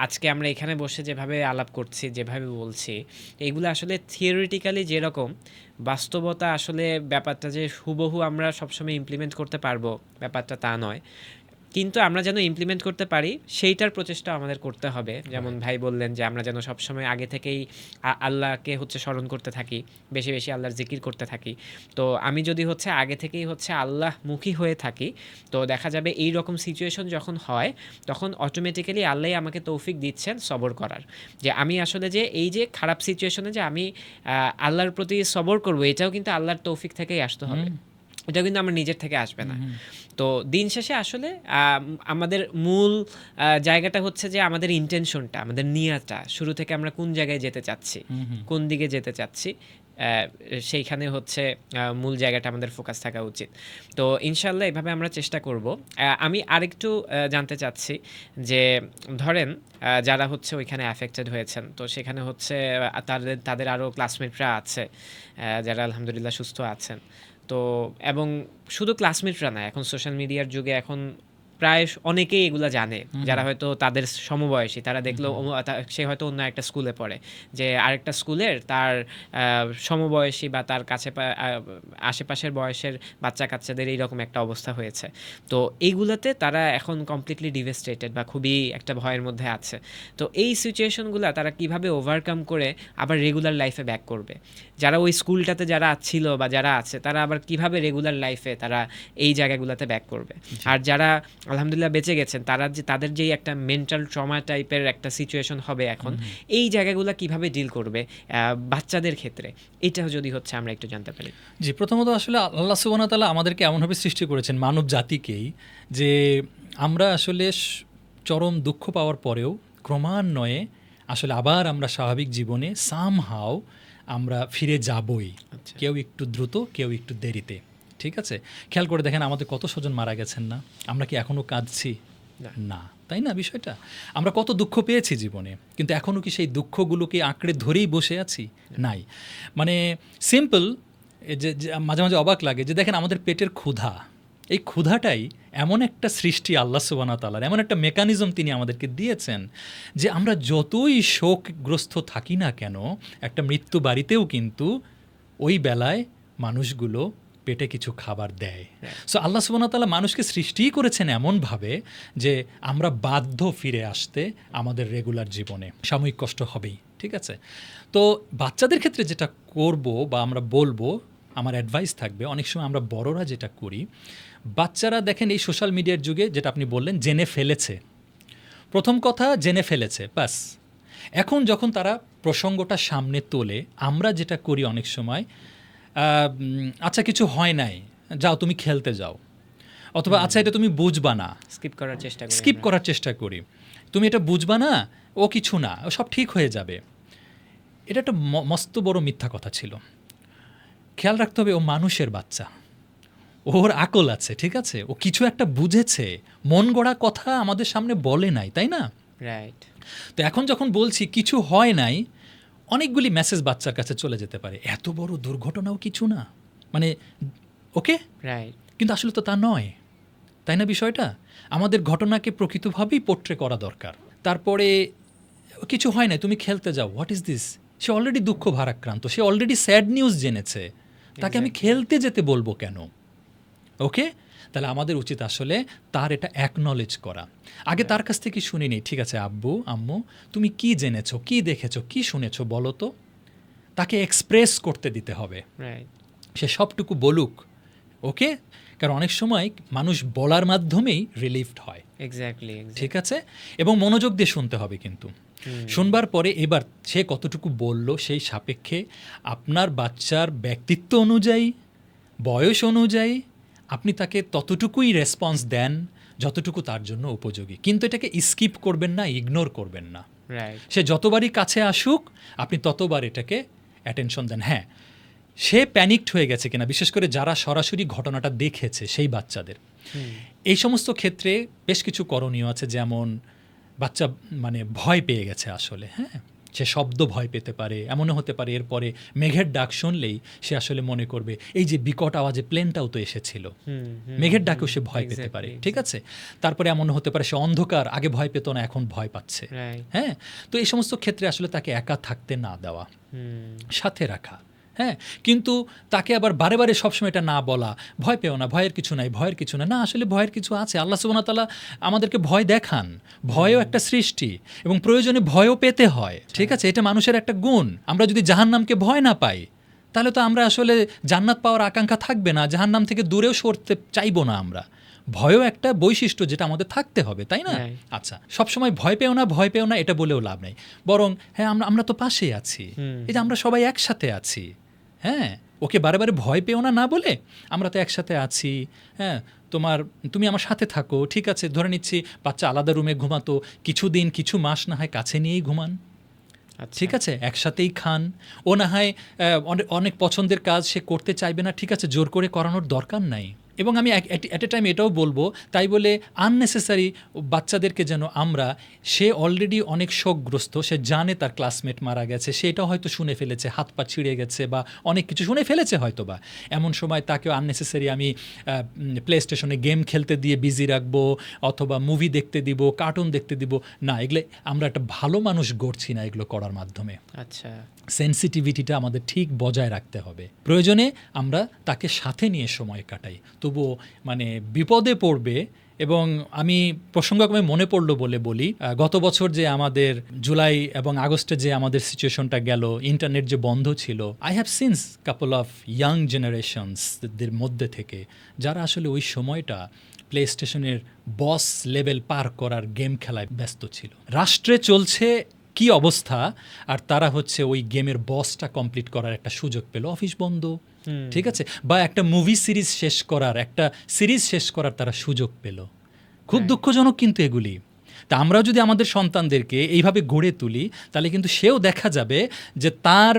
আজকে আমরা এখানে বসে যেভাবে আলাপ করছি, যেভাবে বলছি, এইগুলো আসলে থিওরিটিক্যালি যেরকম, বাস্তবতা আসলে ব্যাপারটা যে হুবহু আমরা সবসময় ইমপ্লিমেন্ট করতে পারবো ব্যাপারটা তা নয়। কিন্তু আমরা যেন ইমপ্লিমেন্ট করতে পারি সেইটার প্রচেষ্টা আমাদের করতে হবে। যেমন ভাই বললেন যে আমরা যেন সবসময় আগে থেকেই আল্লাহকে হচ্ছে স্মরণ করতে থাকি, বেশি বেশি আল্লাহর জিকির করতে থাকি। তো আমি যদি হচ্ছে আগে থেকেই হচ্ছে আল্লাহমুখী হয়ে থাকি, তো দেখা যাবে এই রকম সিচুয়েশন যখন হয় তখন অটোমেটিক্যালি আল্লাহই আমাকে তৌফিক দিচ্ছেন সবর করার। যে আমি আসলে যে এই যে খারাপ সিচুয়েশনে যে আমি আল্লাহর প্রতি সবর করব, এটাও কিন্তু আল্লাহর তৌফিক থেকেই আসতে হবে, এটা কিন্তু আমার নিজের থেকে আসবে না। তো দিন শেষে আসলে আমাদের মূল জায়গাটা হচ্ছে যে আমাদের ইন্টেনশনটা, আমাদের নিয়াটা, শুরু থেকে আমরা কোন জায়গায় যেতে চাচ্ছি, কোন দিকে যেতে চাচ্ছি, সেইখানে হচ্ছে মূল জায়গাটা আমাদের ফোকাস থাকা উচিত। তো ইনশাল্লাহ এভাবে আমরা চেষ্টা করব। আমি আরেকটু জানতে চাচ্ছি যে ধরেন যারা হচ্ছে ওইখানে অ্যাফেক্টেড হয়েছেন, তো সেখানে হচ্ছে তাদের আরও ক্লাসমেটরা আছে যারা আলহামদুলিল্লাহ সুস্থ আছেন। তো এবং শুধু ক্লাসমেটরা না, এখন সোশ্যাল মিডিয়ার যুগে এখন প্রায় অনেকেই এগুলা জানে, যারা হয়তো তাদের সমবয়সী, তারা দেখলো সে হয়তো অন্য একটা স্কুলে পড়ে, যে আরেকটা স্কুলের তার সমবয়সী বা তার কাছে আশেপাশের বয়সের বাচ্চা কাচ্চাদের এইরকম একটা অবস্থা হয়েছে। তো এইগুলাতে তারা এখন কমপ্লিটলি ডিভাস্টেটেড বা খুবই একটা ভয়ের মধ্যে আছে। তো এই সিচুয়েশনগুলো তারা কিভাবে ওভারকাম করে আবার রেগুলার লাইফে ব্যাক করবে, যারা ওই স্কুলটাতে যারা ছিল বা যারা আছে তারা আবার কিভাবে রেগুলার লাইফে তারা এই জায়গাগুলোতে ব্যাক করবে, আর যারা আলহামদুলিল্লাহ বেঁচে গেছেন তারা যে তাদের যেই একটা মেন্টাল ট্রমা টাইপের একটা সিচুয়েশন হবে এখন, এই জায়গাগুলো কিভাবে ডিল করবে বাচ্চাদের ক্ষেত্রে, এটাও যদি হচ্ছে আমরা একটু জানতে পারি। জি, প্রথমত আসলে আল্লাহ সুবহানাহু ওয়া তাআলা আমাদেরকে এমনভাবে সৃষ্টি করেছেন, মানব জাতিকেই, যে আমরা আসলে চরম দুঃখ পাওয়ার পরেও ক্রমান্বয়ে আসলে আবার আমরা স্বাভাবিক জীবনে সামহাও আমরা ফিরে যাবই, কেউ একটু দ্রুত, কেউ একটু দেরিতে। ঠিক আছে, খেয়াল করে দেখেন আমাদের কত স্বজন মারা গেছেন না, আমরা কি এখনও কাঁদছি? না, তাই না? বিষয়টা আমরা কত দুঃখ পেয়েছি জীবনে, কিন্তু এখনও কি সেই দুঃখগুলোকে আঁকড়ে ধরেই বসে আছি? নাই। মানে সিম্পল, যে মাঝে মাঝে অবাক লাগে যে দেখেন আমাদের পেটের ক্ষুধা, এই ক্ষুধাটাই এমন একটা সৃষ্টি আল্লাহ সুবহানাহু ওয়া তাআলার, এমন একটা মেকানিজম তিনি আমাদেরকে দিয়েছেন যে আমরা যতই শোকগ্রস্ত থাকি না কেন, একটা মৃত্যু বাড়িতেও কিন্তু ওই বেলায় মানুষগুলো পেটে কিছু খাবার দেয়। সো আল্লাহ সুবহানাহু ওয়া তাআলা মানুষকে সৃষ্টিই করেছেন এমনভাবে যে আমরা বাধ্য ফিরে আসতে আমাদের রেগুলার জীবনে, সাময়িক কষ্ট হবেই। ঠিক আছে, তো বাচ্চাদের ক্ষেত্রে যেটা করব বা আমরা বলবো, আমার অ্যাডভাইস থাকবে, অনেক সময় আমরা বড়রা যেটা করি, বাচ্চারা দেখেন এই সোশ্যাল মিডিয়ার যুগে যেটা আপনি বললেন জেনে ফেলেছে, প্রথম কথা জেনে ফেলেছে, বাস এখন যখন তারা প্রসঙ্গটা সামনে তোলে, আমরা যেটা করি অনেক সময়, আচ্ছা কিছু হয় নাই, যাও তুমি খেলতে যাও, অথবা আচ্ছা এটা তুমি বুঝবা না, স্কিপ করার চেষ্টা করি, তুমি এটা বুঝবা না, ও কিছু না, ও সব ঠিক হয়ে যাবে। এটা একটা মস্ত বড় মিথ্যা কথা ছিল। খেয়াল রাখতে হবে ও মানুষের বাচ্চা, ওর আকল আছে, ঠিক আছে, ও কিছু একটা বুঝেছে, মন গড়া কথা আমাদের সামনে বলে নাই, তাই না? রাইট। তো এখন যখন বলছি কিছু হয় নাই, অনেকগুলি মেসেজ বাচ্চার কাছে চলে যেতে পারে, এত বড় দুর্ঘটনাও কিছু না, মানে ওকে, রাইট, কিন্তু আসলে তো তা নয়, তাই না? বিষয়টা আমাদের ঘটনাকে প্রকৃতভাবেই পোট্রে করা দরকার। তারপরে কিছু হয় না, তুমি খেলতে যাও, what is this? Say already দুঃখ ভারাক্রান্ত, সে অলরেডি স্যাড নিউজ জেনেছে, তাকে আমি খেলতে যেতে বলবো কেন? ওকে, তাহলে আমাদের উচিত আসলে তার এটা অ্যাকনলেজ করা। আগে তার কাছ থেকে শুনি নি, ঠিক আছে আব্বু আম্মু তুমি কি জেনেছো, কি দেখেছো, কি শুনেছো বলো তো। তাকে এক্সপ্রেস করতে দিতে হবে, সে সবটুকু বলুক। ওকে, কারণ অনেক সময় মানুষ বলার মাধ্যমেই রিলিফড হয়। এক্স্যাক্টলি, ঠিক আছে, এবং মনোযোগ দিয়ে শুনতে হবে, কিন্তু শুনবার পরে এবার সে কতটুকু বলল সেই সাপেক্ষে আপনার বাচ্চার ব্যক্তিত্ব অনুযায়ী, বয়স অনুযায়ী আপনি তাকে ততটুকুই রেসপন্স দেন যতটুকু তার জন্য উপযোগী, কিন্তু এটাকে স্কিপ করবেন না, ইগনোর করবেন না। সে যতবারই কাছে আসুক আপনি ততবার এটাকে অ্যাটেনশন দেন। হ্যাঁ, সে প্যানিকড হয়ে গেছে কিনা, বিশেষ করে যারা সরাসরি ঘটনাটা দেখেছে সেই বাচ্চাদের, এই সমস্ত ক্ষেত্রে বেশ কিছু করণীয় আছে। যেমন বাচ্চা মানে ভয় পেয়ে গেছে আসলে, হ্যাঁ, সে শব্দ ভয় পেতে পারে, এমনও হতে পারে এরপরে মেঘের ডাক শুনলেই সে আসলে মনে করবে এই যে বিকট আওয়াজে প্লেনটাও তো এসেছিল, মেঘের ডাকেও সে ভয় পেতে পারে। ঠিক আছে, তারপরে এমন হতে পারে সে অন্ধকার, আগে ভয় পেত না এখন ভয় পাচ্ছে। হ্যাঁ, তো এই সমস্ত ক্ষেত্রে আসলে তাকে একা থাকতে না দেওয়া, সাথে রাখা, হ্যাঁ, কিন্তু তাকে আবার বারে বারে সবসময় এটা না বলা, ভয় পেও না, ভয়ের কিছু নাই, ভয়ের কিছু না, না আসলে ভয়ের কিছু আছে। আল্লাহ সুবহানাহু ওয়া তাআলা আমাদেরকে ভয় দেখান, ভয়ও একটা সৃষ্টি এবং প্রয়োজনে ভয়ও পেতে হয়, ঠিক আছে, এটা মানুষের একটা গুণ। আমরা যদি জাহান্নামকে ভয় না পাই তাহলে তো আমরা আসলে জান্নাত পাওয়ার আকাঙ্ক্ষা থাকবে না, জাহান্নাম থেকে দূরেও সরতে চাইবো না আমরা। ভয়ও একটা বৈশিষ্ট্য যেটা আমাদের থাকতে হবে, তাই না? Right. আচ্ছা, সবসময় ভয় পেও না, ভয় পেও না এটা বলেও লাভ নেই, বরং হ্যাঁ আমরা আমরা তো পাশেই আছি, এই যে আমরা সবাই একসাথে আছি, হ্যাঁ, ওকে বারে বারে ভয় পেও না না বলে আমরা তো একসাথে আছি, হ্যাঁ, তুমি আমার সাথে থাকো, ঠিক আছে, ধরে নিচ্ছি বাচ্চা আলাদা রুমে ঘুমাতো, কিছুদিন কিছু মাস না হয় কাছে নিয়েই ঘুমান, আচ্ছা। ঠিক আছে, একসাথেই খান। ও না হয় অনেক পছন্দের কাজ সে করতে চাইবে না, ঠিক আছে, জোর করে করানোর দরকার নাই। এবং আমি অ্যাট এ টাইম এটাও বলবো, তাই বলে আননেসেসারি বাচ্চাদেরকে যেন আমরা, সে অলরেডি অনেক শোকগ্রস্ত, সে জানে তার ক্লাসমেট মারা গেছে, সেটাও হয়তো শুনে ফেলেছে, হাত পা ছিঁড়ে গেছে বা অনেক কিছু শুনে ফেলেছে হয়তো বা, এমন সময় তাকেও আননেসেসারি আমি প্লে স্টেশনে গেম খেলতে দিয়ে বিজি রাখবো, অথবা মুভি দেখতে দিব, কার্টুন দেখতে দিব না, এগুলো আমরা একটা ভালো মানুষ গড়ছি না এগুলো করার মাধ্যমে। আচ্ছা। সেন্সিটিভিটিটা আমাদের ঠিক বজায় রাখতে হবে, প্রয়োজনে আমরা তাকে সাথে নিয়ে সময় কাটাই, তবুও মানে বিপদে পড়বে। এবং আমি প্রসঙ্গক্রমে মনে পড়লো বলে বলি, গত বছর যে আমাদের জুলাই এবং আগস্টে যে আমাদের সিচুয়েশনটা গেল, ইন্টারনেট যে বন্ধ ছিল, I have since couple of young জেনারেশনসদের মধ্যে থেকে যারা আসলে ওই সময়টা প্লে স্টেশনের বস লেভেল পার করার গেম খেলায় ব্যস্ত ছিল। রাষ্ট্রে চলছে কি অবস্থা, আর তারা হচ্ছে ওই গেমের বসটা কমপ্লিট করার একটা সুযোগ পেল, অফিস বন্ধ, ঠিক আছে, বা একটা মুভি সিরিজ শেষ করার, একটা সিরিজ শেষ করার তারা সুযোগ পেল। খুব দুঃখজনক কিন্তু এগুলি। তা আমরাও যদি আমাদের সন্তানদেরকে এইভাবে গড়ে তুলি, তাহলে কিন্তু সেও দেখা যাবে যে তার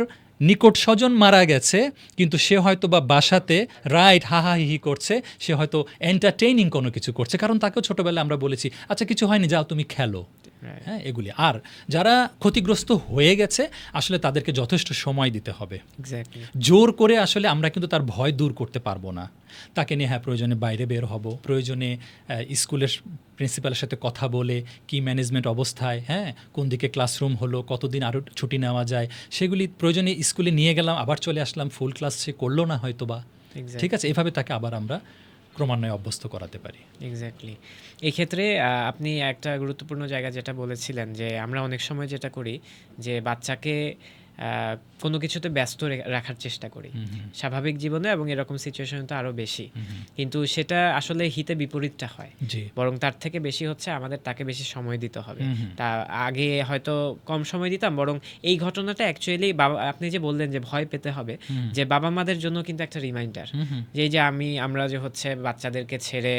নিকট স্বজন মারা গেছে, কিন্তু সে হয়তো বা বাসাতে রাইট হাহাহিহি করছে, সে হয়তো এন্টারটেইনিং কোনো কিছু করছে, কারণ তাকেও ছোটোবেলায় আমরা বলেছি আচ্ছা কিছু হয়নি, যাও তুমি খেলো। হ্যাঁ, এগুলি। আর যারা ক্ষতিগ্রস্ত হয়ে গেছে আসলে তাদেরকে যথেষ্ট সময় দিতে হবে। এক্স্যাক্টলি। জোর করে আসলে আমরা কিন্তু তার ভয় দূর করতে পারবো না। তাকে নিয়ে হ্যাঁ প্রয়োজনে বাইরে বের হব, প্রয়োজনে স্কুলের প্রিন্সিপালের সাথে কথা বলে কি ম্যানেজমেন্ট অবস্থায়, হ্যাঁ কোন দিকে ক্লাসরুম হলো, কতদিন আরও ছুটি নেওয়া যায়, সেগুলি প্রয়োজনে স্কুলে নিয়ে গেলাম, আবার চলে আসলাম, ফুল ক্লাস সে করলো না হয়তো বা, ঠিক আছে, এভাবে তাকে আবার আমরা ক্রমান্বয়ে অভ্যস্ত করাতে পারি। এক্স্যাক্টলি। এই ক্ষেত্রে আপনি একটা গুরুত্বপূর্ণ জায়গা যেটা বলেছিলেন যে আমরা অনেক সময় যেটা করি যে বাচ্চাকে কোনো কিছুতে ব্যস্ত রাখার চেষ্টা করি স্বাভাবিক জীবনে, এবং এরকম সিচুয়েশন তো আরও বেশি, কিন্তু সেটা আসলে হিতে বিপরীতটা হয়, বরং তার থেকে বেশি হচ্ছে আমাদের তাকে বেশি সময় দিতে হবে। তা আগে হয়তো কম সময় দিতাম, বরং এই ঘটনাটা অ্যাকচুয়ালি বাবা, আপনি যে বললেন যে ভয় পেতে হবে, যে বাবা মাদের জন্য কিন্তু একটা রিমাইন্ডার, যে এই যে আমরা যে হচ্ছে বাচ্চাদেরকে ছেড়ে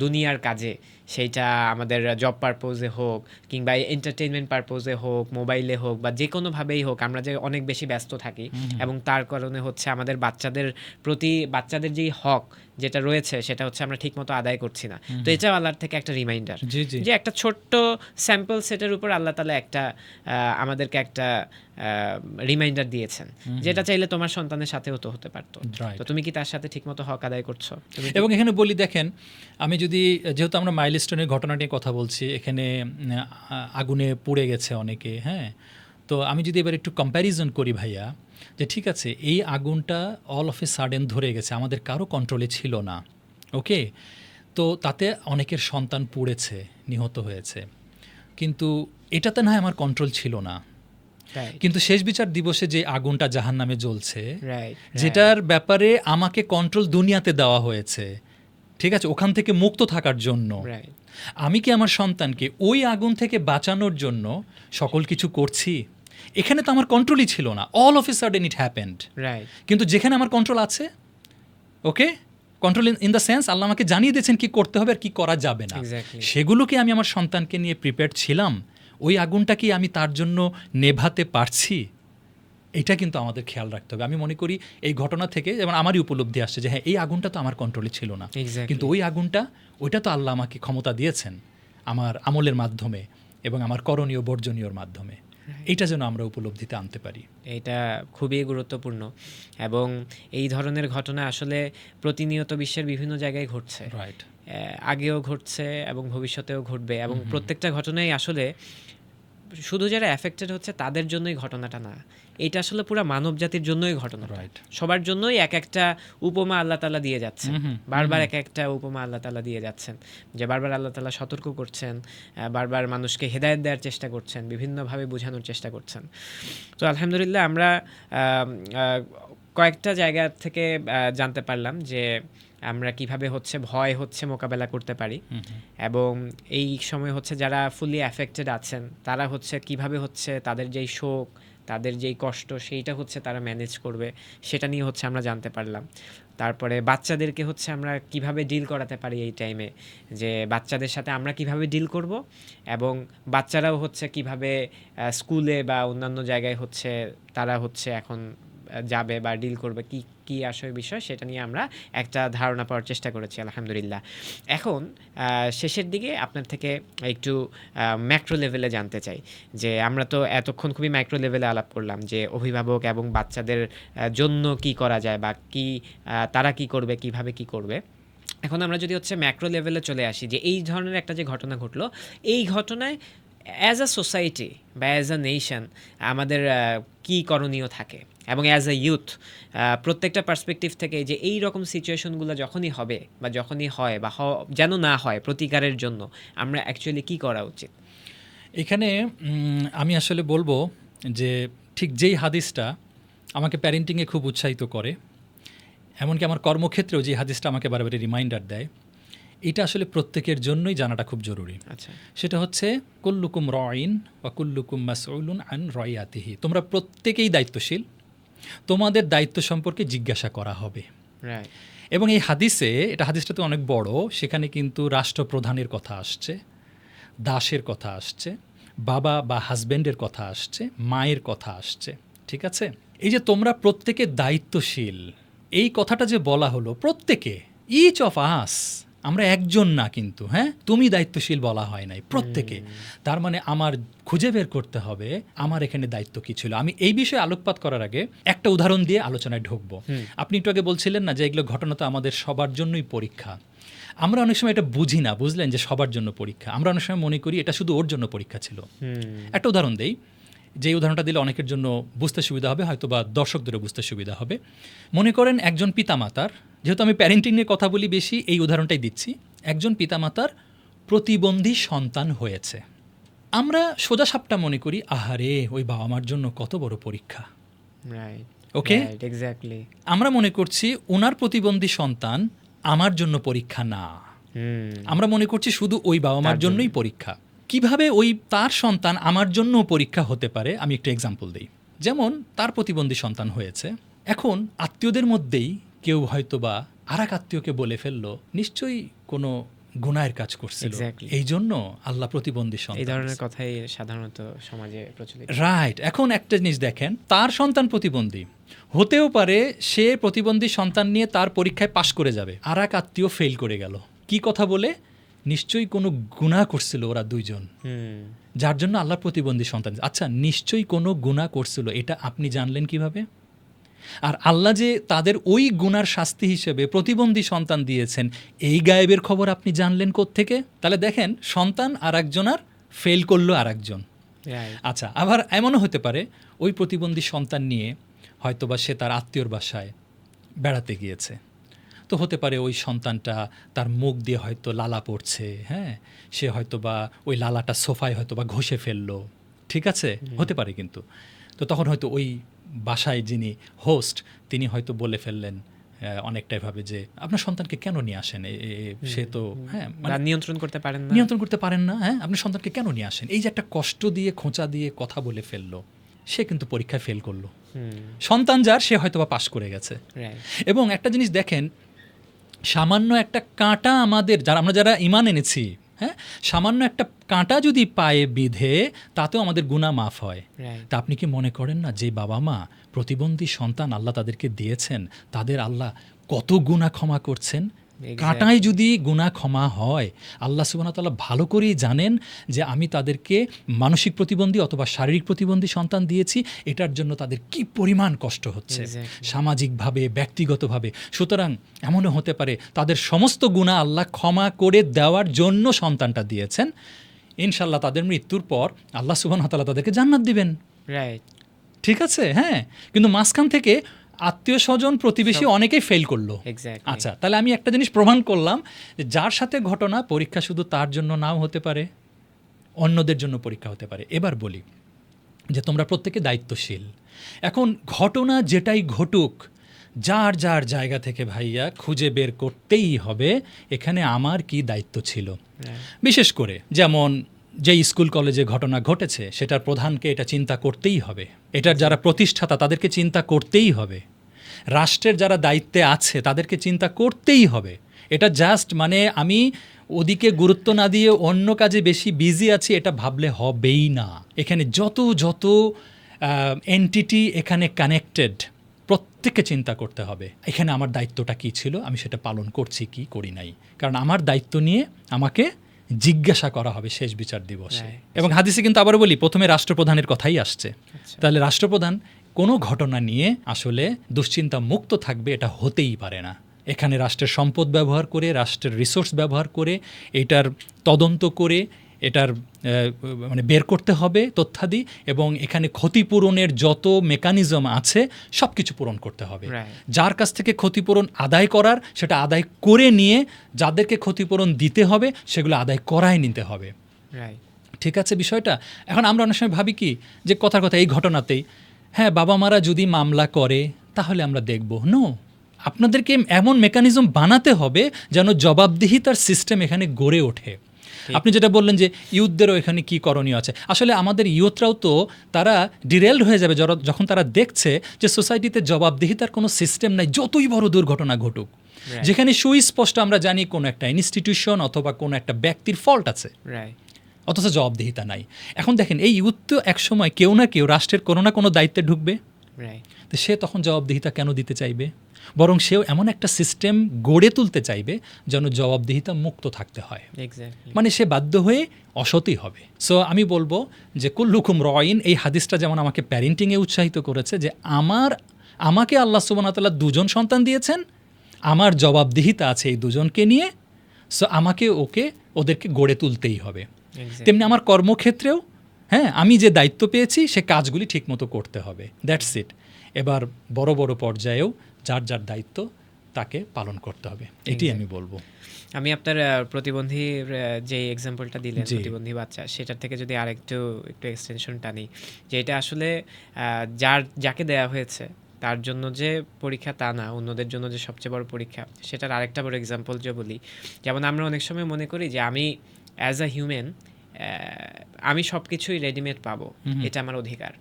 দুনিয়ার কাজে, সেইটা আমাদের জব পারপোজে হোক কিংবা এন্টারটেইনমেন্ট পারপোজে হোক, মোবাইলে হোক বা যে কোনোভাবেই হোক, আমরা যে অনেক বেশি ব্যস্ত থাকি, এবং তার কারণে হচ্ছে আমাদের বাচ্চাদের প্রতি, বাচ্চাদের যেই হক যেটা রয়েছে সেটা হচ্ছে আমরা ঠিকমতো আদায় করছি না। তো এটাও আল্লাহর থেকে একটা রিমাইন্ডার, যে একটা ছোট্ট স্যাম্পল সেটের উপর আল্লাহ তাআলা একটা আমাদেরকে একটা রিমাইন্ডার দিয়েছেন, যেটা চাইলে তোমার সন্তানের সাথেও তো হতে পারতো। তো তুমি কি তার সাথে ঠিকমতো হক আদায় করছো? এবং এখানে বলি দেখেন, আমি যদি, যেহেতু আমরা মাইলস্টোনের ঘটনা নিয়ে কথা বলছি, এখানে আগুনে পুড়ে গেছে অনেকে, হ্যাঁ, তো আমি যদি এবার একটু কম্প্যারিজন করি ভাইয়া, যে ঠিক আছে এই আগুনটা অল অফ এ সাডেন ধরে গেছে, আমাদের কারো কন্ট্রোলে ছিল না, ওকে, তো তাতে অনেকের সন্তান পুড়েছে, নিহত হয়েছে, কিন্তু এটাতে না হয় আমার কন্ট্রোল ছিল না, কিন্তু শেষ বিচার দিবসে যে আগুনটা জাহান্নামে জ্বলছে, যেটার ব্যাপারে আমাকে কন্ট্রোল দুনিয়াতে দেওয়া হয়েছে, ঠিক আছে, ওখান থেকে মুক্ত থাকার জন্য আমি কি আমার সন্তানকে ওই আগুন থেকে বাঁচানোর জন্য সকল কিছু করছি? এখানে তো আমার কন্ট্রোলই ছিল না, all of a sudden it happened. কিন্তু যেখানে আমার কন্ট্রোল আছে, ওকে, কন্ট্রোল ইন দ্য সেন্স আল্লাহ আমাকে জানিয়ে দিয়েছেন কি করতে হবে আর কি করা যাবে না, সেগুলোকে আমি আমার সন্তানকে নিয়ে প্রিপেয়ার্ড ছিলাম, ওই আগুনটা কি আমি তার জন্য নেভাতে পারছি? এটা কিন্তু আমাদের খেয়াল রাখতে হবে। আমি মনে করি এই ঘটনা থেকে যেমন আমারই উপলব্ধি আসছে যে হ্যাঁ এই আগুনটা তো আমার কন্ট্রোলে ছিল না, কিন্তু ওই আগুনটা, ওইটা তো আল্লাহ আমাকে ক্ষমতা দিয়েছেন আমার আমলের মাধ্যমে এবং আমার করণীয় বর্জনীয়র মাধ্যমে, এটা যেন আমরা উপলব্ধিতে আনতে পারি। এটা খুবই গুরুত্বপূর্ণ, এবং এই ধরনের ঘটনা আসলে প্রতিনিয়ত বিশ্বের বিভিন্ন জায়গায় ঘটছে, আগেও ঘটছে এবং ভবিষ্যতেও ঘটবে, এবং প্রত্যেকটা ঘটনাই আসলে শুধু যারা অ্যাফেক্টেড হচ্ছে তাদের জন্যই ঘটনাটা না, এটা আসলে পুরো মানব জাতির জন্যই ঘটনা, রাইট। সবার জন্যই এক একটা উপমা আল্লাহ তাআলা দিয়ে যাচ্ছেন, বারবার এক একটা উপমা আল্লাহ তাআলা দিয়ে যাচ্ছেন, যে বারবার আল্লাহ তাআলা সতর্ক করছেন, বারবার মানুষকে হেদায়েত দেওয়ার চেষ্টা করছেন, বিভিন্নভাবে বোঝানোর চেষ্টা করছেন। তো আলহামদুলিল্লাহ আমরা কয়েকটা জায়গা থেকে জানতে পারলাম যে আমরা কিভাবে ভয় মোকাবেলা করতে পারি, এবং এই সময় যারা ফুলি অ্যাফেক্টেড আছেন তারা কিভাবে তাদের যেই শোক, তাদের যেই কষ্ট, সেইটা তারা ম্যানেজ করবে, সেটা নিয়ে আমরা জানতে পারলাম। তারপরে বাচ্চাদেরকে আমরা কিভাবে ডিল করাতে পারি এই টাইমে, যে বাচ্চাদের সাথে আমরা কিভাবে ডিল করব, এবং বাচ্চারাও কিভাবে স্কুলে বা অন্যান্য জায়গায় তারা এখন যাবে বা ডিল করবে, কি কি আসলে বিষয়, সেটা নিয়ে আমরা একটা ধারণা পাওয়ার চেষ্টা করেছি আলহামদুলিল্লাহ। এখন শেষের দিকে আপনার থেকে একটু ম্যাক্রো লেভেলে জানতে চাই, যে আমরা তো এতক্ষণ খুবই ম্যাক্রো লেভেলে আলাপ করলাম যে অভিভাবক এবং বাচ্চাদের জন্য কি করা যায়, বা কি তারা কি করবে, কিভাবে কি করবে। এখন আমরা যদি ম্যাক্রো লেভেলে চলে আসি, যে এই ধরনের একটা যে ঘটনা ঘটলো, এই ঘটনায় অ্যাজ আ সোসাইটি বা অ্যাজ আ নেশন আমাদের কী করণীয় থাকে, এবং অ্যাজ আ ইউথ প্রত্যেকটা পার্সপেক্টিভ থেকে যে এই রকম সিচুয়েশনগুলো যখনই হবে বা যখনই হয় বা যেন না হয়, প্রতিকারের জন্য আমরা অ্যাকচুয়ালি কী করা উচিত? এখানে আমি আসলে বলবো যে ঠিক যেই হাদিসটা আমাকে প্যারেন্টিংয়ে খুব উৎসাহিত করে, এমনকি আমার কর্মক্ষেত্রেও যে হাদিসটা আমাকে বারবার রিমাইন্ডার দেয়, এটা আসলে প্রত্যেকের জন্যই জানাটা খুব জরুরি। আচ্ছা, সেটা হচ্ছে কুল্লুকুম রাইন ওয়া কুল্লুকুম মাসউলুন আন রাইয়াতিহি, তোমরা প্রত্যেকেই দায়িত্বশীল, তোমাদের দায়িত্ব সম্পর্কে জিজ্ঞাসা করা হবে। রাইট। এবং এই হাদিসে, এটা হাদিসটা তো অনেক বড়, সেখানে কিন্তু রাষ্ট্রপ্রধানের কথা আসছে, দাসের কথা আসছে, বাবা বা হাজব্যান্ডের কথা আসছে, মায়ের কথা আসছে, ঠিক আছে? এই যে তোমরা প্রত্যেকে দায়িত্বশীল, এই কথাটা যে বলা হলো, প্রত্যেকে, ইচ অফ আস, আমরা একজন না কিন্তু, হ্যাঁ, তুমি দায়িত্বশীল বলা হয় নাই, প্রত্যেকে। তার মানে আমার খুঁজে বের করতে হবে আমার এখানে দায়িত্ব কী ছিল। আমি এই বিষয়ে আলোকপাত করার আগে একটা উদাহরণ দিয়ে আলোচনায় ঢুকবো। আপনি একটু আগে বলছিলেন না যে এগুলো ঘটনা তো আমাদের সবার জন্যই পরীক্ষা। আমরা অনেক সময় এটা বুঝি না, বুঝলেন, যে সবার জন্য পরীক্ষা। আমরা অনেক সময় মনে করি এটা শুধু ওর জন্য পরীক্ষা ছিল। একটা উদাহরণ দেই, যে উদাহরণটা দিলে অনেকের জন্য বুঝতে সুবিধা হবে, হয়তো বা দর্শকদেরও বুঝতে সুবিধা হবে। মনে করেন একজন পিতামাতার, যেহেতু আমি প্যারেন্টিং নিয়ে কথা বলি বেশি, এই উদাহরণটাই দিচ্ছি, একজন পিতামাতার প্রতিবন্ধী সন্তান হয়েছে। আমরা সোজা সাপটা মনে করি, আহারে ওই বাবা মার জন্য কত বড় পরীক্ষা, ওকে, এক্স্যাক্টলি। আমরা মনে করছি ওনার প্রতিবন্ধী সন্তান আমার জন্য পরীক্ষা না, আমরা মনে করছি শুধু ওই বাবা মার জন্যই পরীক্ষা। কিভাবে ওই তার সন্তান আমার জন্য পরীক্ষা হতে পারে, আমি একটু এক্সাম্পল দিই। যেমন তার প্রতিবন্ধী সন্তান হয়েছে, এখন আত্মীয়দের মধ্যেই কেউ হয়তো বা আর এক আত্মীয়কে বলে ফেললো নিশ্চয়ই কোনো গুনাহের কাজ করছিল, এই জন্য আল্লাহ প্রতিবন্ধী সন্তান, এই ধরনের কথাই সাধারণত সমাজে প্রচলিত। রাইট। এখন একটা জিনিস দেখেন, তার সন্তান প্রতিবন্ধী হতেও পারে, সে প্রতিবন্ধী সন্তান নিয়ে তার পরীক্ষায় পাশ করে যাবে, আর এক আত্মীয় ফেল করে গেল, কি কথা বলে, নিশ্চয়ই কোনো গুনাহ করছিল ওরা দুইজন, যার জন্য আল্লাহ প্রতিবন্ধী সন্তান। আচ্ছা, নিশ্চয়ই কোনো গুনাহ করছিল, এটা আপনি জানলেন কিভাবে? আর আল্লাহ যে তাদের ওই গুনার শাস্তি হিসেবে প্রতিবন্ধী সন্তান দিয়েছেন, এই গায়েবের খবর আপনি জানলেন কোত্থেকে? তাহলে দেখেন, সন্তান আর একজনার, ফেল করলো আর একজন। আচ্ছা, আবার এমনও হতে পারে ওই প্রতিবন্ধী সন্তান নিয়ে হয়তোবা সে তার আত্মীয়র বাসায় বেড়াতে গিয়েছে, তো হতে পারে ওই সন্তানটা তার মুখ দিয়ে হয়তো লালা পড়ছে, হ্যাঁ, সে হয়তোবা ওই লালাটা সোফায় হয়তোবা ঘষে ফেললো, ঠিক আছে, হতে পারে। কিন্তু তো তখন হয়তো ওই বাসায় যিনি হোস্ট, তিনি হয়তো বলে ফেললেন অনেকটাই ভাবে যে আপনার সন্তানকে কেন নিয়ে আসেন, সে তো, হ্যাঁ, নিয়ন্ত্রণ করতে পারেন না, হ্যাঁ, আপনি সন্তানকে কেন নিয়ে আসেন, এই যে একটা কষ্ট দিয়ে, খোঁচা দিয়ে কথা বলে ফেললো, সে কিন্তু পরীক্ষায় ফেল করলো। সন্তান যার, সে হয়তো বা পাশ করে গেছে। এবং একটা জিনিস দেখেন, সামান্য একটা কাঁটা আমাদের, আমরা যারা ঈমান এনেছি, হ্যাঁ, সামান্য একটা কাঁটা যদি পায়ে বিঁধে, তাতেও আমাদের গুনাহ মাফ হয়। তা আপনি কি মনে করেন না যে বাবা মা প্রতিবন্ধী সন্তান আল্লাহ তাদেরকে দিয়েছেন, তাদের আল্লাহ কত গুনাহ ক্ষমা করছেন? কাঁটায় যদি গুনাহ ক্ষমা হয়, আল্লাহ সুবহানাহু ওয়া তাআলা ভালো করেই জানেন যে আমি তাদেরকে মানসিক প্রতিবন্ধী অথবা শারীরিক প্রতিবন্ধী সন্তান দিয়েছি, এটার জন্য তাদের কি পরিমাণ কষ্ট হচ্ছে সামাজিকভাবে, ব্যক্তিগতভাবে। সুতরাং এমনও হতে পারে তাদের সমস্ত গুনাহ আল্লাহ ক্ষমা করে দেওয়ার জন্য সন্তানটা দিয়েছেন। ইনশাল্লাহ তাদের মৃত্যুর পর আল্লাহ সুবহানাহু ওয়া তাআলা তাদেরকে জান্নাত দিবেন। ঠিক আছে, হ্যাঁ, কিন্তু মাঝখান থেকে আত্মীয় স্বজন প্রতিবেশী অনেকেই ফেল করলো। এক্স্যাক্টলি। আচ্ছা, তাহলে আমি একটা জিনিস প্রমাণ করলাম যে যার সাথে ঘটনা, পরীক্ষা শুধু তার জন্য নাও হতে পারে, অন্যদের জন্য পরীক্ষা হতে পারে। এবার বলি যে তোমরা প্রত্যেকে দায়িত্বশীল। এখন ঘটনা যেটাই ঘটুক, যার যার জায়গা থেকে ভাইয়া খুঁজে বের করতেই হবে এখানে আমার কি দায়িত্ব ছিল। বিশেষ করে যেমন যে স্কুল কলেজে ঘটনা ঘটেছে সেটার প্রধানকে এটা চিন্তা করতেই হবে, এটার যারা প্রতিষ্ঠাতা তাদেরকে চিন্তা করতেই হবে, রাষ্ট্রের যারা দায়িত্বে আছে তাদেরকে চিন্তা করতেই হবে। এটা জাস্ট মানে আমি ওদিকে গুরুত্ব না দিয়ে অন্য কাজে বেশি বিজি আছি এটা ভাবলে হবেই না। এখানে যত যত এন্টিটি এখানে কানেক্টেড, প্রত্যেককে চিন্তা করতে হবে এখানে আমার দায়িত্বটা কী ছিল, আমি সেটা পালন করছি কি করি নাই। কারণ আমার দায়িত্ব নিয়ে আমাকে জিজ্ঞাসা করা হবে শেষ বিচার দিবসে। এবং হাদিসে কিন্তু আবার বলি প্রথমে রাষ্ট্রপ্রধানের কথাই আসছে। তাহলে রাষ্ট্রপ্রধান কোনো ঘটনা নিয়ে আসলে দুশ্চিন্তা মুক্ত থাকবে এটা হতেই পারে না। এখানে রাষ্ট্রের সম্পদ ব্যবহার করে, রাষ্ট্রের রিসোর্স ব্যবহার করে, এটার তদন্ত করে এটার মানে বের করতে হবে তথ্যাদি, এবং এখানে ক্ষতিপূরণের যত মেকানিজম আছে সব কিছু পূরণ করতে হবে। যার কাছ থেকে ক্ষতিপূরণ আদায় করার সেটা আদায় করে নিয়ে যাদেরকে ক্ষতিপূরণ দিতে হবে সেগুলো আদায় করাই নিতে হবে। ঠিক আছে বিষয়টা? এখন আমরা অনেক সময় ভাবি কি যে কথার কথা এই ঘটনাতেই হ্যাঁ বাবা মারা যদি মামলা করে তাহলে আমরা দেখব। নো, আপনাদেরকে এমন মেকানিজম বানাতে হবে যেন জবাবদিহিতার সিস্টেম এখানে গড়ে ওঠে। আপনি যেটা বললেন যে ইউথদেরও এখানে কি করণীয় আছে, আসলে আমাদের ইউথরাও তো তারা ডিরেলড হয়ে যাবে যখন তারা দেখছে যে সোসাইটিতে জবাবদিহিতার কোনো সিস্টেম নাই, যতই বড় দুর্ঘটনা ঘটুক, যেখানে সুস্পষ্ট আমরা জানি কোনো একটা ইনস্টিটিউশন অথবা কোনো একটা ব্যক্তির ফল্ট আছে, অথচ জবাবদিহিতা নাই। এখন দেখেন এই ইউথ তো একসময় কেউ না কেউ রাষ্ট্রের কোনো না কোনো দায়িত্বে ঢুকবে, তো সে তখন জবাবদিহিতা কেন দিতে চাইবে? বরং সেও এমন একটা সিস্টেম গড়ে তুলতে চাইবে যেন জবাবদিহিতা মুক্ত থাকতে হয়। মানে সে বাধ্য হয়ে অসতই হবে। সো আমি বলবো যে কুল্লুকুম রাইন, এই হাদিসটা যেমন আমাকে প্যারেন্টিংয়ে উৎসাহিত করেছে যে আমাকে আল্লাহ সুবহানাহু ওয়া তাআলা দুজন সন্তান দিয়েছেন, আমার জবাবদিহিতা আছে এই দুজনকে নিয়ে, সো আমাকে ওদেরকে গড়ে তুলতেই হবে। তেমনি আমার কর্মক্ষেত্রেও হ্যাঁ আমি যে দায়িত্ব পেয়েছি সে কাজগুলি ঠিকমতো করতে হবে। That's it. এবার বড় বড় পর্যায়েও যার যার দায়িত্ব তাকে পালন করতে হবে, এটাই আমি বলবো। আমি আপনার প্রতিবন্ধীর যে এক্সাম্পলটা দিলেন, প্রতিবন্ধী বাচ্চা, সেটার থেকে যদি একটু এক্সটেনশন টানি, যে এটা আসলে যাকে দেয়া হয়েছে তার জন্য যে পরীক্ষা তা না, অন্যদের জন্য যে সবচেয়ে বড় পরীক্ষা, সেটার আরেকটা বড় এক্সাম্পল যে বলি, যেমন আমরা অনেক সময় মনে করি যে আমি অ্যাজ আ হিউম্যান আমি সব কিছুই রেডিমেড পাবো, এটা আমার অধিকার।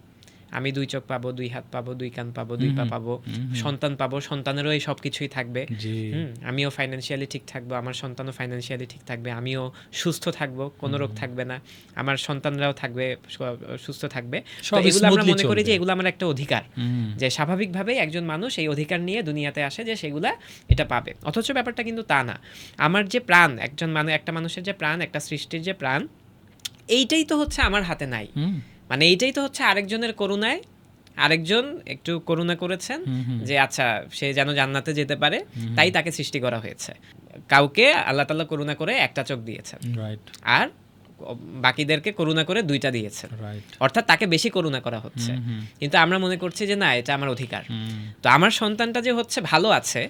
আমি 2 চোখ পাবো, 2 হাত পাবো, 2 কান পাবো, 2 পা পাবো, সন্তান পাবো, সন্তানেরও এই সব কিছুই থাকবে। আমিও ফাইন্যান্সিয়ালি ঠিক থাকবো, আমার সন্তানও ফাইন্যান্সিয়ালি ঠিক থাকবে, আমিও সুস্থ থাকবো, কোনো রোগ থাকবে না, আমার সন্তানরাও থাকবে, সুস্থ থাকবে। তো এগুলো আমরা মনে করি যে এগুলো আমার একটা অধিকার, যে স্বাভাবিকভাবেই একজন মানুষ এই অধিকার নিয়ে দুনিয়াতে আসে যে সেগুলা এটা পাবে। অথচ ব্যাপারটা কিন্তু তা না। আমার যে প্রাণ, একটা মানুষের যে প্রাণ, একটা সৃষ্টির যে প্রাণ, এইটাই তো হচ্ছে আমার হাতে নাই। মানে এইটাই তো হচ্ছে আরেকজনের করুণায় আরেকজন একটু করুণা করেছেন যে আচ্ছা সে যেন জান্নাতে যেতে পারে, তাই তাকে সৃষ্টি করা হয়েছে। কাউকে আল্লাহ তাআলা করুণা করে একটা চোখ দিয়েছেন, আর বাকিদেরকে করুণা করে 2টা দিয়েছেন, অর্থাৎ তাকে বেশি করুণা করা হচ্ছে। কিন্তু আমরা মনে করছি যে না, এটা আমার অধিকার। তো আমার সন্তানটা যে হচ্ছে ভালো আছে,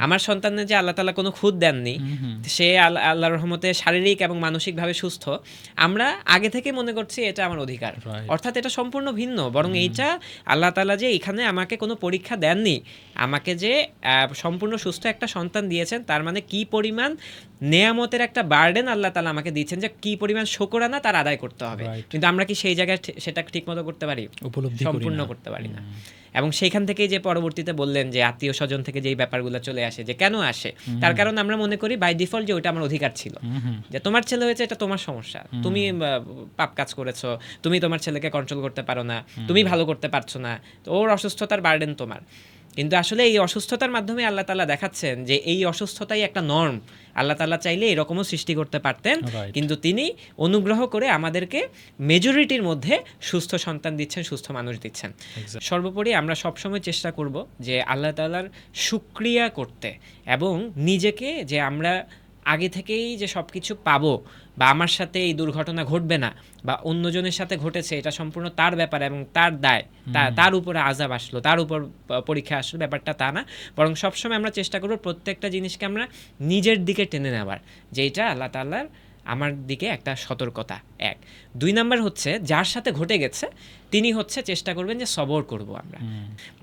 আমার সন্তানের যে আল্লাহ তাআলা কোনো খুঁত দেননি, সে আল্লাহর রহমতে শারীরিক এবং মানসিকভাবে সুস্থ, আমরা আগে থেকে মনে করছি এটা আমার অধিকার। অর্থাৎ এটা সম্পূর্ণ ভিন্ন। বরং এইটা আল্লাহ তাআলা যে এখানে আমাকে কোনো পরীক্ষা দেননি, আমাকে যে সম্পূর্ণ সুস্থ একটা সন্তান দিয়েছেন, তার মানে কি পরিমাণ নেয়ামতের একটা বার্ডেন আল্লাহ তাআলা আমাকে দিয়েছেন, যে কি পরিমাণ শুকরানা তার আদায় করতে হবে। কিন্তু আমরা কি সেই জায়গায় সেটা ঠিকমতো করতে পারি? সম্পূর্ণ করতে পারি না। এবং সেইখান থেকেই যে পরবর্তীতে বললেন যে আত্মীয় স্বজন থেকে যেই ব্যাপারগুলো চলে আসে, যে কেন আসে, তার কারণ আমরা মনে করি বাই ডিফল্ট যে ওইটা আমার অধিকার ছিল, যে তোমার ছেলে হয়েছে এটা তোমার সমস্যা, তুমি পাপ কাজ করেছো, তুমি তোমার ছেলেকে কন্ট্রোল করতে পারো না, তুমি ভালো করতে পারছো না, তো ওর অসুস্থতার বার্ডেন তোমার। কিন্তু আসলে এই অসুস্থতার মাধ্যমে আল্লাহ তাআলা দেখাচ্ছেন যে এই অসুস্থতাই একটা নর্ম। আল্লাহ তাআলা চাইলে এরকমও সৃষ্টি করতে পারতেন, কিন্তু তিনি অনুগ্রহ করে আমাদেরকে মেজরিটির মধ্যে সুস্থ সন্তান দিচ্ছেন, সুস্থ মানুষ দিচ্ছেন। সর্বোপরি আমরা সবসময় চেষ্টা করব যে আল্লাহ তাআলার শুকরিয়া করতে, এবং নিজেকে যে আমরা আগে থেকেই যে সব কিছু পাবো বা আমার সাথে এই দুর্ঘটনা ঘটবে না বা অন্যজনের সাথে ঘটেছে এটা সম্পূর্ণ তার ব্যাপার এবং তার দায়, তার উপরে আযাব আসলো, তার উপর পরীক্ষা আসলো, ব্যাপারটা তা না। বরং সবসময় আমরা চেষ্টা করবো প্রত্যেকটা জিনিসকে আমরা নিজের দিকে টেনে নেওয়ার, যে এটা আল্লাহ তাআলার আমার দিকে একটা সতর্কতা। 1 2 নাম্বার হচ্ছে যার সাথে ঘটে গেছে তিনি হচ্ছে চেষ্টা করবেন যে সবর করব আমরা।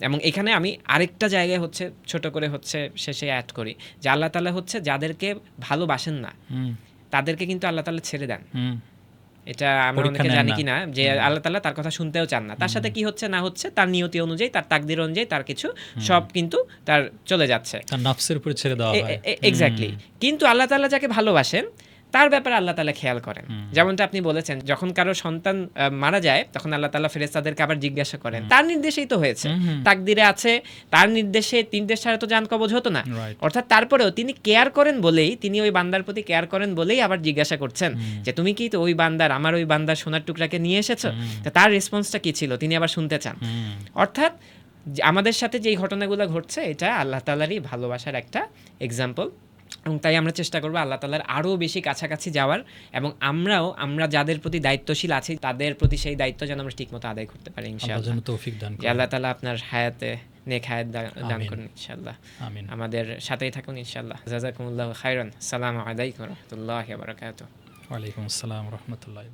এবং এখানে আমি আরেকটা জায়গায় হচ্ছে ছোট করে হচ্ছে শেষে অ্যাড করি যে আল্লাহ তাআলা হচ্ছে যাদেরকে ভালোবাসেন না তাদেরকে কিন্তু আল্লাহ তাআলা ছেড়ে দেন। এটা আমরা অনেকে জানি কি না যে আল্লাহ তাআলা তার কথা শুনতেও চান না, তার সাথে কি হচ্ছে না হচ্ছে তার নিয়তি অনুযায়ী, তার তাকদির অনুযায়ী তার কিছু সব কিন্তু তার চলে যাচ্ছে, তার নফসের উপরে ছেড়ে দেওয়া হয়। এক্স্যাক্টলি। কিন্তু আল্লাহ তাআলা যাকে ভালোবাসেন তার ব্যাপারে আল্লাহ তাআলা খেয়াল করেন। যেমনটা আপনি বলেছেন, যখন কারো সন্তান মারা যায় তখন আল্লাহ তাআলা ফেরেশতাদেরকে আবার জিজ্ঞাসা করেন, তার নির্দেশেই তো হয়েছে, তাকদিরে আছে, তার নির্দেশে, নির্দেশ ছাড়া তো জান কবজ হতো না। অর্থাৎ তারপরেও তিনি কেয়ার করেন বলেই, তিনি ওই বান্দার প্রতি কেয়ার করেন বলেই আবার জিজ্ঞাসা করছেন যে তুমি কি তো ওই বান্দার, আমার ওই বান্দার সোনার টুকরাকে নিয়ে এসেছো, তা তার রেসপন্সটা কি ছিল তিনি আবার শুনতে চান। অর্থাৎ আমাদের সাথে যেই ঘটনাগুলো ঘটছে এটা আল্লাহ তাআলারই ভালোবাসার একটা এক্সাম্পল। এবং তাই আমরা চেষ্টা করবো আল্লাহ তাআলার আরও বেশি কাছাকাছি যাওয়ার, এবং আমরা যাদের প্রতি দায়িত্বশীল আছি তাদের প্রতি সেই দায়িত্ব যেন আমরা ঠিকমতো আদায় করতে পারি ইনশাআল্লাহ। আল্লাহ তাআলা আপনার হায়াতে নেক হায়াত দান করুন ইনশাআল্লাহ। আমাদের সাথেই থাকুন ইনশাআল্লাহ। জাযাকুমুল্লাহু খাইরান। আসসালামু আলাইকুম ওয়া রাহমাতুল্লাহি ওয়া বারাকাতুহু। ওয়া আলাইকুম আসসালাম ওয়া রাহমাতুল্লাহি।